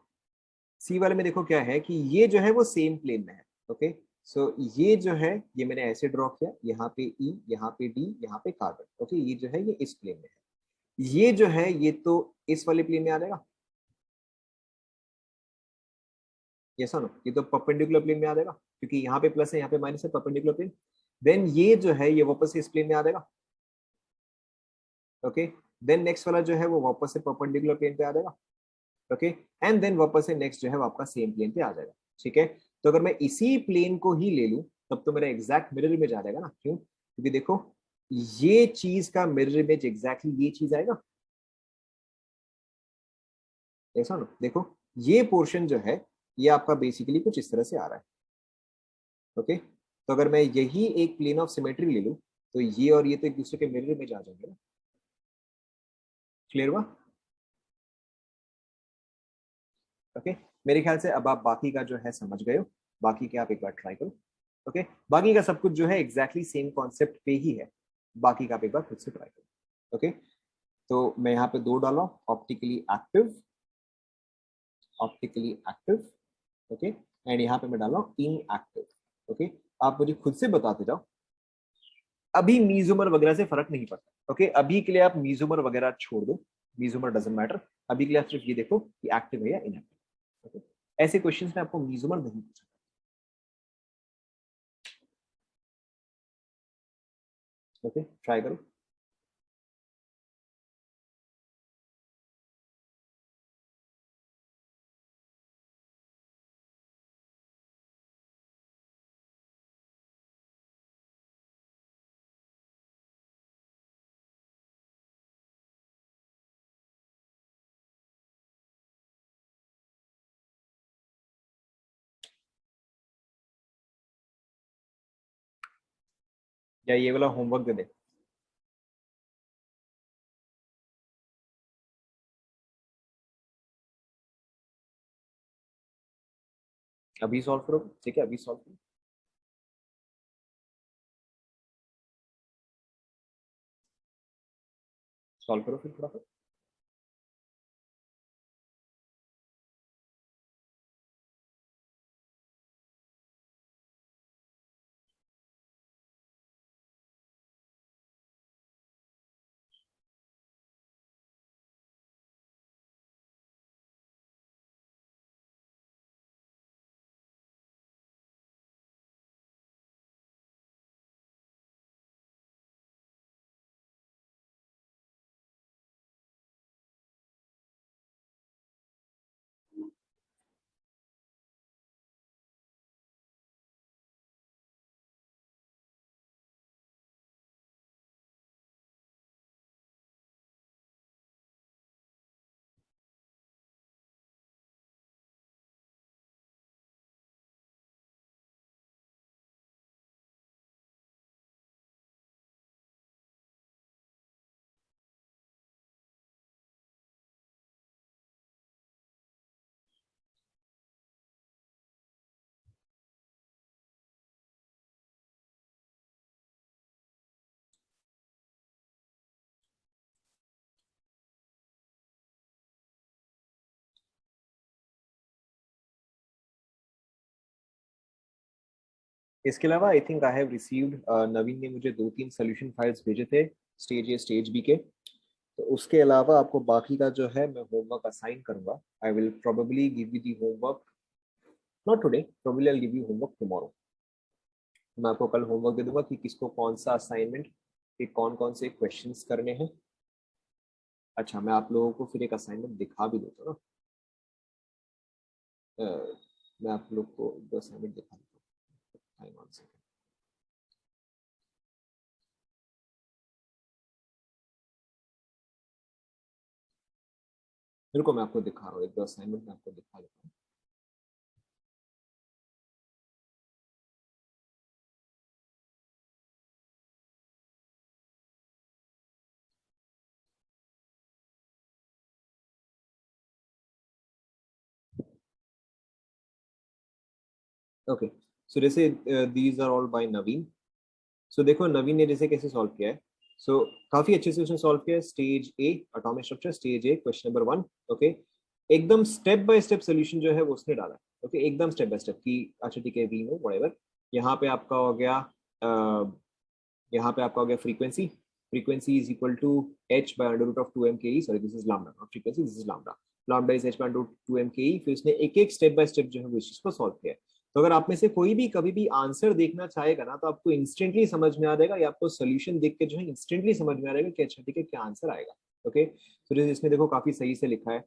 सी वाले में देखो क्या है कि ये जो है वो सेम प्लेन में है, ओके। सो ये जो है ये मैंने ऐसे ड्रॉ किया, यहाँ पे ई, यहाँ पे डी, यहाँ पे कार्बन, ओके। ये जो है ये इस प्लेन में है। ये जो है ये तो इस वाले प्लेन में आ जाएगा, ये सुनो, ये तो परपेंडिकुलर प्लेन में आ जाएगा क्योंकि यहाँ पे प्लस है यहाँ पे माइनस है, परपेंडिकुलर प्लेन। देन ये जो है ये वापस से इस प्लेन में आ जाएगा, ओके। देन नेक्स्ट वाला जो है वो वापस से परपेंडिकुलर प्लेन पे आ जाएगा, ओके। एंड देन वापस से नेक्स्ट जो है वो आपका सेम प्लेन पे आ जाएगा, ठीक है। तो अगर मैं इसी प्लेन को ही ले लूं तब तो मेरा एग्जैक्ट मिरर इमेज आ जाएगा ना, क्यों? क्योंकि देखो ये चीज का मिरर इमेज एग्जैक्टली ये चीज आएगा, ऐसा ना, देखो ये पोर्शन जो है ये आपका बेसिकली कुछ इस तरह से आ रहा है, ओके। तो अगर मैं यही एक प्लेन ऑफ सिमेट्री ले लूं तो ये और ये तो एक दूसरे के मिरर इमेज आ जाएंगे ना, क्लियर हुआ? ओके। मेरे ख्याल से अब आप बाकी का जो है समझ गए हो, बाकी के आप एक बार ट्राई करो, ओके। बाकी का सब कुछ जो है एग्जैक्टली सेम कॉन्सेप्ट पे ही है, बाकी का आप एक बार खुद से ट्राई करो, ओके। तो मैं यहाँ पे दो डाला, optically active, optically active, okay. And यहाँ पे मैं डाल रहा हूँ इनएक्टिव, ओके। आप मुझे खुद से बताते जाओ, अभी मीजोमर वगैरह से फर्क नहीं पड़ता, ओके। अभी के लिए आप मीजोमर वगैरह छोड़ दो, मीजोमर डजंट मैटर। अभी के लिए आप सिर्फ ये देखो कि एक्टिव है या इनएक्टिव, ओके। ऐसे क्वेश्चंस में आपको मीजोमर नहीं पूछा, ओके। ट्राई करो। या ये वाला होमवर्क दे दे, अभी सॉल्व करो, ठीक है, अभी सॉल्व करो। सॉल्व करो फिर थोड़ा सा। इसके अलावा I think I have received, Naveen ने मुझे दो तीन सोल्यूशन फाइल्स भेजे थे, स्टेज ए स्टेज बी के। तो उसके अलावा आपको बाकी का जो है मैं होमवर्क असाइन करूंगा, I will probably give you the homework, not today, probably I give you homework tomorrow. मैं आपको कल होमवर्क दे दूंगा कि किसको कौन सा असाइनमेंट के कौन कौन से क्वेश्चंस करने हैं। अच्छा, मैं आप लोगों को फिर एक असाइनमेंट दिखा भी देता हूँ ना, मैं आप लोग को दो असाइनमेंट दिखा देता हूँ, टाइम ऑन सेकंड। फिर को मैं आपको दिखा रहा हूँ, एक दो असाइनमेंट मैं आपको दिखा देता हूँ। ओके, सो जैसे दीज आर ऑल बाय नवीन। सो देखो नवीन ने जैसे कैसे सॉल्व किया है, सो काफी अच्छे से उसने सॉल्व किया है। स्टेज ए एटॉमिक स्ट्रक्चर, स्टेज ए क्वेश्चन नंबर 1, ओके। एकदम स्टेप बाय स्टेप सोल्यूशन जो है वो उसने डाला है, ओके, एकदम स्टेप बाय स्टेप की। अच्छा ठीक है, वी नो व्हाटएवर। यहाँ पे आपका हो गया, यहाँ पे आपका हो गया frequency, frequency is equal to h by under root of 2m ke, sorry this is lambda, not frequency, this is lambda, lambda is h by under root 2m ke। फिर उसने एक एक स्टेप बाय स्टेप जो है वो इस चीज को सॉल्व किया। तो अगर आप में से कोई भी कभी भी आंसर देखना चाहेगा ना, तो आपको इंस्टेंटली समझ में आ जाएगा, या आपको सोल्यूशन देख के जो है इंस्टेंटली समझ में आ जाएगा कि अच्छा ठीक है क्या आंसर आएगा। ओके, तो इसमें देखो काफी सही से लिखा है।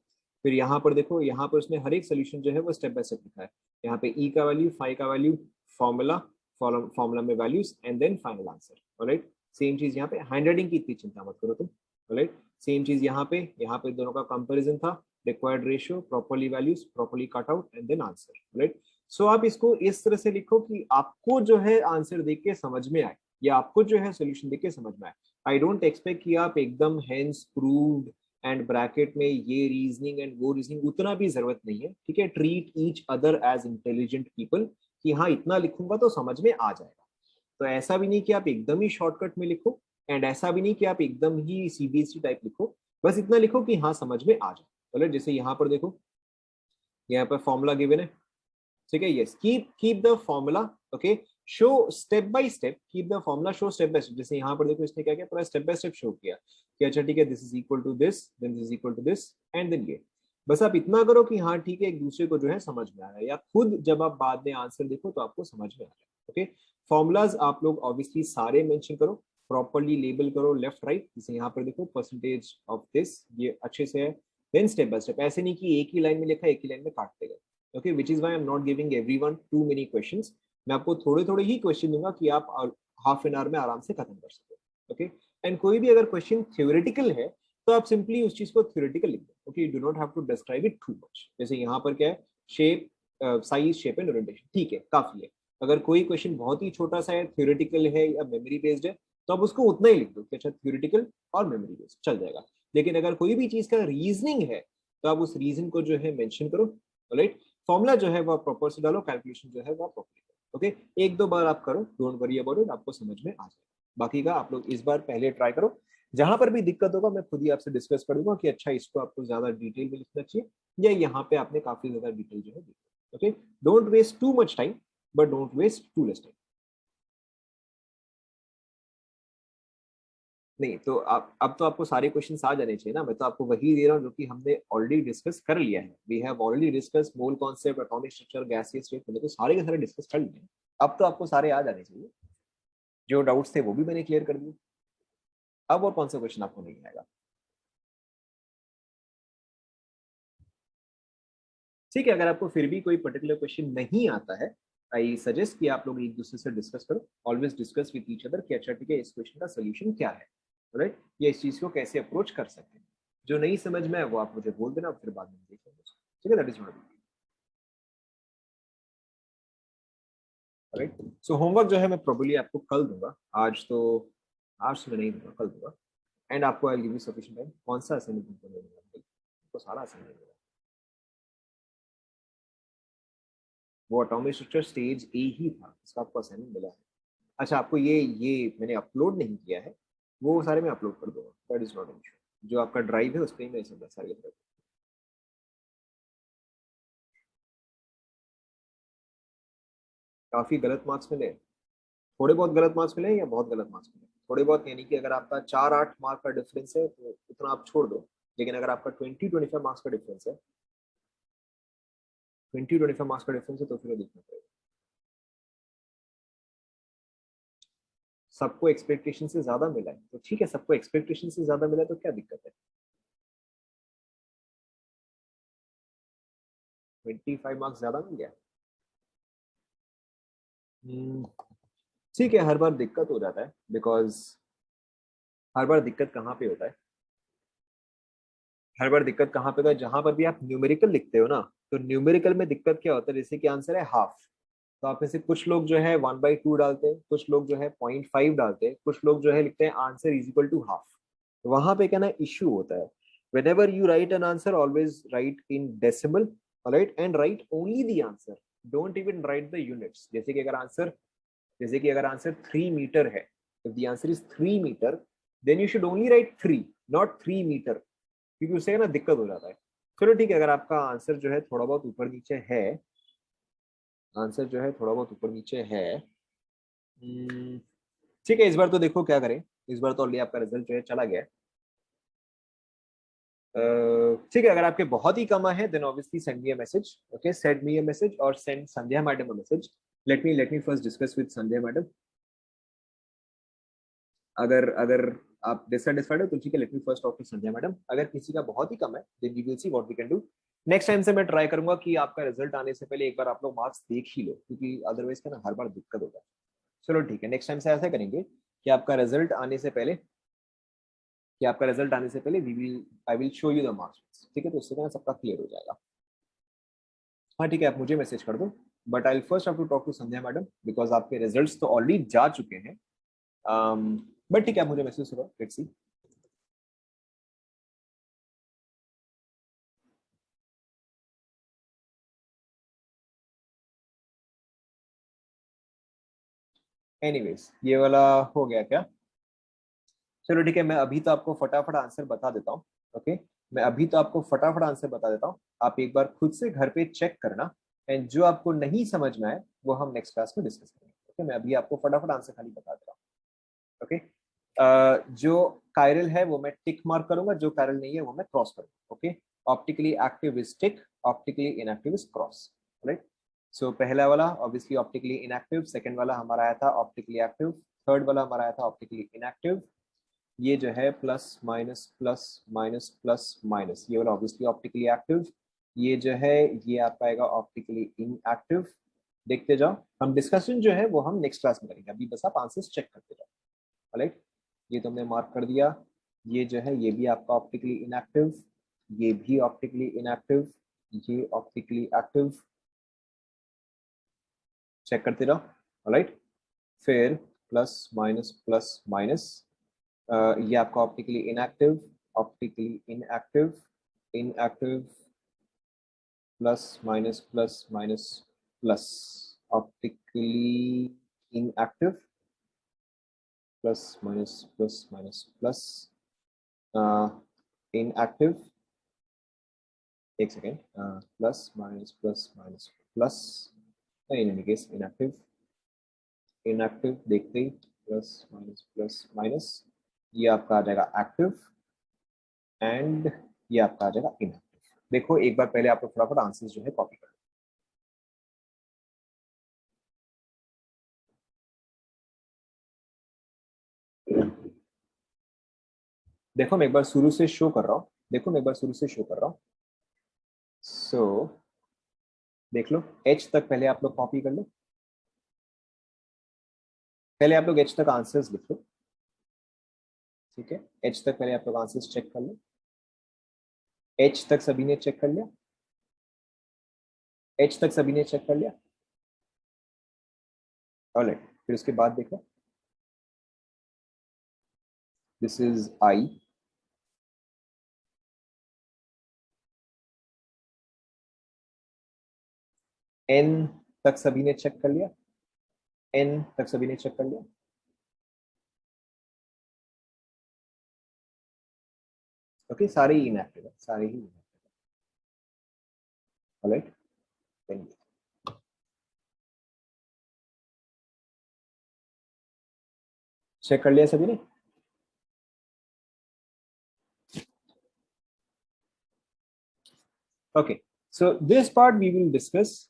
फिर यहाँ पर देखो, यहाँ पर उसने हर एक सोल्यूशन जो है वो स्टेप बाय स्टेप लिखा है। यहाँ पे ई का वैल्यू, फाई का वैल्यू, फॉर्मूला, फॉर्मूला में values and then final answer. Alright, same चीज यहाँ पे, हैंडराइटिंग की इतनी चिंता मत करो तुम। ऑलराइट, सेम चीज यहाँ पे दोनों का कंपैरिजन था, required ratio, properly values, properly cut out and then answer. Alright, so आप इसको इस तरह से लिखो कि आपको जो है आंसर देख के समझ में आए, या आपको जो है सोल्यूशन देख के समझ में आए। आई डोंट एक्सपेक्ट कि आप एकदम हेंस प्रूव्ड एंड ब्रैकेट में ये रीजनिंग एंड वो रीजनिंग, उतना भी जरूरत नहीं है। ठीक है, treat each other as intelligent people, कि हाँ इतना लिखूंगा तो समझ में आ जाएगा। तो ऐसा भी नहीं कि आप एकदम ही शॉर्टकट में लिखो, एंड ऐसा भी नहीं कि आप एकदम ही सीबीएसई टाइप लिखो। बस इतना लिखो कि हाँ समझ में आ जाए। चलो जैसे यहाँ पर देखो, यहाँ पर फॉर्मूला गिवन है, ठीक है, yes, keep the formula, okay, show step by step, keep the formula, show step by step. जैसे यहाँ पर देखो इसने क्या किया, पूरा स्टेप बाय स्टेप शो किया कि अच्छा ठीक है this is equal to this, then this is equal to this and then ये। बस आप इतना करो कि हाँ ठीक है एक दूसरे को जो है समझ में आ रहा है, या खुद जब आप बाद में आंसर देखो तो आपको समझ में आ रहा है। ओके, फॉर्मूलाज आप लोग ऑब्वियसली सारे मेंशन करो, प्रॉपर्ली लेबल करो लेफ्ट राइट। जैसे यहाँ पर देखो परसेंटेज ऑफ दिस, ये अच्छे से है। देन स्टेप बाय स्टेप, ऐसे नहीं कि एक ही लाइन में लिखा एक ही लाइन में काटते गए। Okay, which is why I am not giving everyone too many questions. मैं आपको थोड़े थोड़े ही क्वेश्चन दूंगा कि आप हाफ एन आवर में आराम से खत्म कर सको। ओके, एंड कोई भी अगर क्वेश्चन थ्योरेटिकल है तो आप सिंपली उस चीज को थ्योरेटिकल लिख दो। Okay, you do not have to describe it too much. जैसे यहाँ पर क्या है, shape, size, shape and orientation, ठीक है काफी है। अगर कोई क्वेश्चन बहुत ही छोटा सा है, थ्योरेटिकल है या मेमोरी बेस्ड है, तो आप उसको उतना ही लिख दो कि अच्छा थ्योरेटिकल और मेमोरी बेस्ड चल जाएगा। लेकिन अगर कोई भी चीज का रीजनिंग है तो आप उस रीजन को जो है मेंशन करो। राइट, फॉर्मूला जो है वो प्रॉपर से डालो, कैलकुलेशन जो है वो प्रॉपर करो। ओके, एक दो बार आप करो, डोंट वरी अबाउट इट, आपको समझ में आ जाएगा। बाकी का आप लोग इस बार पहले ट्राई करो, जहां पर भी दिक्कत होगा मैं खुद ही आपसे डिस्कस कर दूंगा कि अच्छा इसको आपको ज्यादा डिटेल में लिखना चाहिए, या यहाँ पे आपने काफी ज्यादा डिटेल जो है दी। Okay, don't waste too much time but don't waste too less time. नहीं तो आप, अब तो आपको सारे क्वेश्चन आ जाने चाहिए ना। मैं तो आपको वही दे रहा हूँ जो कि हमने ऑलरेडी डिस्कस कर लिया है। We have already discuss mole concept, atomic structure, गैसीय स्टेट, मैंने तो सारे के सारे डिस्कस कर लिए हैं। अब तो आपको सारे आ जाने चाहिए, जो डाउट्स थे वो भी मैंने क्लियर कर दिए। अब और कौन सा क्वेश्चन आपको नहीं आएगा? ठीक है, अगर आपको फिर भी कोई पर्टिकुलर क्वेश्चन नहीं आता है, आई सजेस्ट कि आप लोग एक दूसरे से डिस्कस करो। Always discuss with each other कि अच्छा ठीक है इस क्वेश्चन का सोल्यूशन क्या है, राइट, या इस चीज को कैसे अप्रोच कर सकते हैं। जो नहीं समझ में है वो आप मुझे बोल देना, फिर बाद में देख लेंगे। ठीक है, that is not, right. So homework जो है मैं प्रोबेबली आपको कल दूंगा, आज तो, आज तो मैं नहीं दूंगा, कल दूंगा। एंड आपको I give you sufficient time. कौन सा असाइनमेंट तुमको नहीं दूंगा? तो सारा असाइनमेंट दूंगा। वो एटॉमिक स्ट्रक्चर स्टेज ए ही था, इसका आपको असाइनमेंट मिला है। अच्छा, आपको ये मैंने अपलोड नहीं किया है, वो सारे मैं अपलोड कर दूंगा, that is not an issue. जो आपका ड्राइव है उस पर ही मैं सब सारे के सारे। काफी गलत मार्क्स मिले, थोड़े बहुत गलत मार्क्स मिले या बहुत गलत मार्क्स मिले? थोड़े बहुत यानी कि अगर आपका 4-8 मार्क का डिफरेंस है तो उतना आप छोड़ दो। लेकिन अगर आपका 20-25 मार्क्स का डिफरेंस है, 20-25 मार्क्स का डिफरेंस है, तो फिर देखना पड़ेगा। सबको एक्सपेक्टेशन से ज्यादा मिला है तो ठीक है, सबको एक्सपेक्टेशन से ज्यादा मिला है तो क्या दिक्कत है? 25 मार्क्स ज्यादा मिल गया। हम्म, ठीक है, हर बार दिक्कत हो जाता है, बिकॉज हर बार दिक्कत कहाँ पे होता है, हर बार दिक्कत कहाँ पे होता है, जहां पर भी आप न्यूमेरिकल लिखते हो ना, तो न्यूमेरिकल में दिक्कत क्या होता है, जैसे कि आंसर है हाफ, तो आप में से कुछ लोग जो है 1/2 डालते हैं, कुछ लोग जो है 0.5 डालते हैं, कुछ लोग जो है लिखते हैं answer is equal to half. वहां पे क्या ना इश्यू होता है। whenever you write an answer, always write in decimal, alright, and write only the answer, don't even write the units। जैसे कि अगर आंसर 3 मीटर है, if the answer is 3 metre, then you should only write 3, not 3 metre, क्योंकि उससे ना दिक्कत हो जाता है। चलो ठीक है, अगर आपका आंसर जो है थोड़ा बहुत ऊपर नीचे है, आंसर जो है थोड़ा बहुत ऊपर नीचे है, ठीक है, इस बार तो देखो क्या करें, इस बार तो ऑलरेडी आपका रिजल्ट जो है चला गया है। ठीक है, अगर आपके बहुत ही कम है then obviously send me a message, okay, send me a message और send Sandhya madam a message. Let me first discuss with Sandhya madam. अगर अगर आप डिससेटिस्फाइड हो तो ठीक है, let me first talk to Sandhya madam. अगर किसी का बहुत ही कम है then we will see what we can do. Next time से मैं ट्राई करूंगा कि आपका रिजल्ट आने से पहले एक बार आप लोग मार्क्स देख ही लो, क्योंकि अदरवाइज क्या ना हर बार दिक्कत होगा। चलो ठीक है, नेक्स्ट टाइम से ऐसा करेंगे कि आपका रिजल्ट आने से पहले we will I will show you the marks, ठीक है, तो उससे क्या सबका क्लियर हो जाएगा। हाँ ठीक है, आप मुझे मैसेज कर दो, but I first have to talk to Sandhya madam because आपके रिजल्ट्स तो ऑलरेडी जा चुके हैं। बट ठीक है, आप मुझे मैसेज करो, लेट्स सी। एनीवेज ये वाला हो गया क्या? चलो ठीक है, मैं अभी तो आपको फटाफट आंसर बता देता हूँ। ओके, मैं अभी तो आपको फटाफट आंसर बता देता हूँ, आप एक बार खुद से घर पे चेक करना, एंड जो आपको नहीं समझ में आए वो हम नेक्स्ट क्लास में डिस्कस करेंगे। ओके, मैं अभी आपको फटाफट आंसर खाली बता दे रहा हूँ। ओके, जो कायरल है वो मैं टिक मार्क करूंगा, जो कायरल नहीं है वो मैं क्रॉस करूंगा। Okay, optically active is tick, optically inactive is cross, right. So पहला वाला ऑब्वियसली ऑप्टिकली इनएक्टिव, सेकंड वाला हमारा आया था ऑप्टिकली एक्टिव, थर्ड वाला हमारा आया था ऑप्टिकली इनएक्टिव। ये जो है plus minus plus minus plus minus, ये वाला ऑब्वियसली ऑप्टिकली एक्टिव। ये जो है ये आपका आएगा ऑप्टिकली इनएक्टिव। देखते जाओ, हम डिस्कशन जो है वो हम नेक्स्ट क्लास में करेंगे, अभी बस आप आंसर्स चेक करते जाओ। राइट, ये तो हमने मार्क कर दिया। ये जो है ये भी आपका ऑप्टिकली इनएक्टिव, ये भी ऑप्टिकली इनएक्टिव, ये ऑप्टिकली एक्टिव, चेक करते रहो। राइट, फिर प्लस माइनस, ये आपका optically inactive, optically inactive, inactive, plus minus plus, optically inactive, plus minus plus, inactive, एक second, plus minus plus, in any case inactive, inactive देखते ही plus minus, ये आपका आ जाएगा एक्टिव, एंड ये आपका आ जाएगा इनएक्टिव। देखो एक बार पहले आप लोग फटाफट आंसर्स जो है कॉपी कर, देखो मैं एक बार शुरू से शो कर रहा हूँ, देखो मैं एक बार शुरू से शो कर रहा हूँ। सो देख लो, एच तक पहले आप लोग कॉपी कर लो, पहले आप लोग एच तक आंसर्स लिख लो, ठीक है, एच तक पहले आप लोग आंसर्स चेक कर लो। एच तक सभी ने चेक कर लिया, एच तक सभी ने चेक कर लिया, ऑलराइट, फिर उसके बाद देखो, दिस इज आई, एन तक सभी ने चेक कर लिया, एन तक सभी ने चेक कर लिया, ओके, सारे ही इनएक्टिव है, सारे ही inactive है, ऑलराइट, चेक कर लिया सभी ने। Okay, so this part we will discuss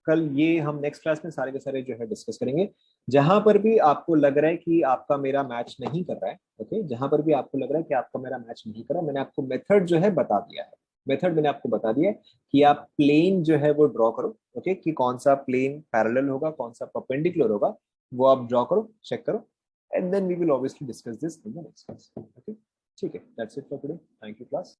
कल, ये हम नेक्स्ट क्लास में सारे के सारे जो है डिस्कस करेंगे। जहां पर भी आपको लग रहा है कि आपका मेरा मैच नहीं कर रहा है, ओके, जहां पर भी आपको लग रहा है कि आपका मेरा मैच नहीं कर रहा, मैंने आपको मेथड जो है बता दिया है, मेथड मैंने आपको बता दिया है कि आप प्लेन जो है वो ड्रॉ करो, ओके, कि कौन सा प्लेन पैरेलल होगा, कौन सा परपेंडिकुलर होगा, वो आप ड्रॉ करो, चेक करो, and then we will obviously discuss this in the next class. Okay, ठीक है, that's it for today, thank you class.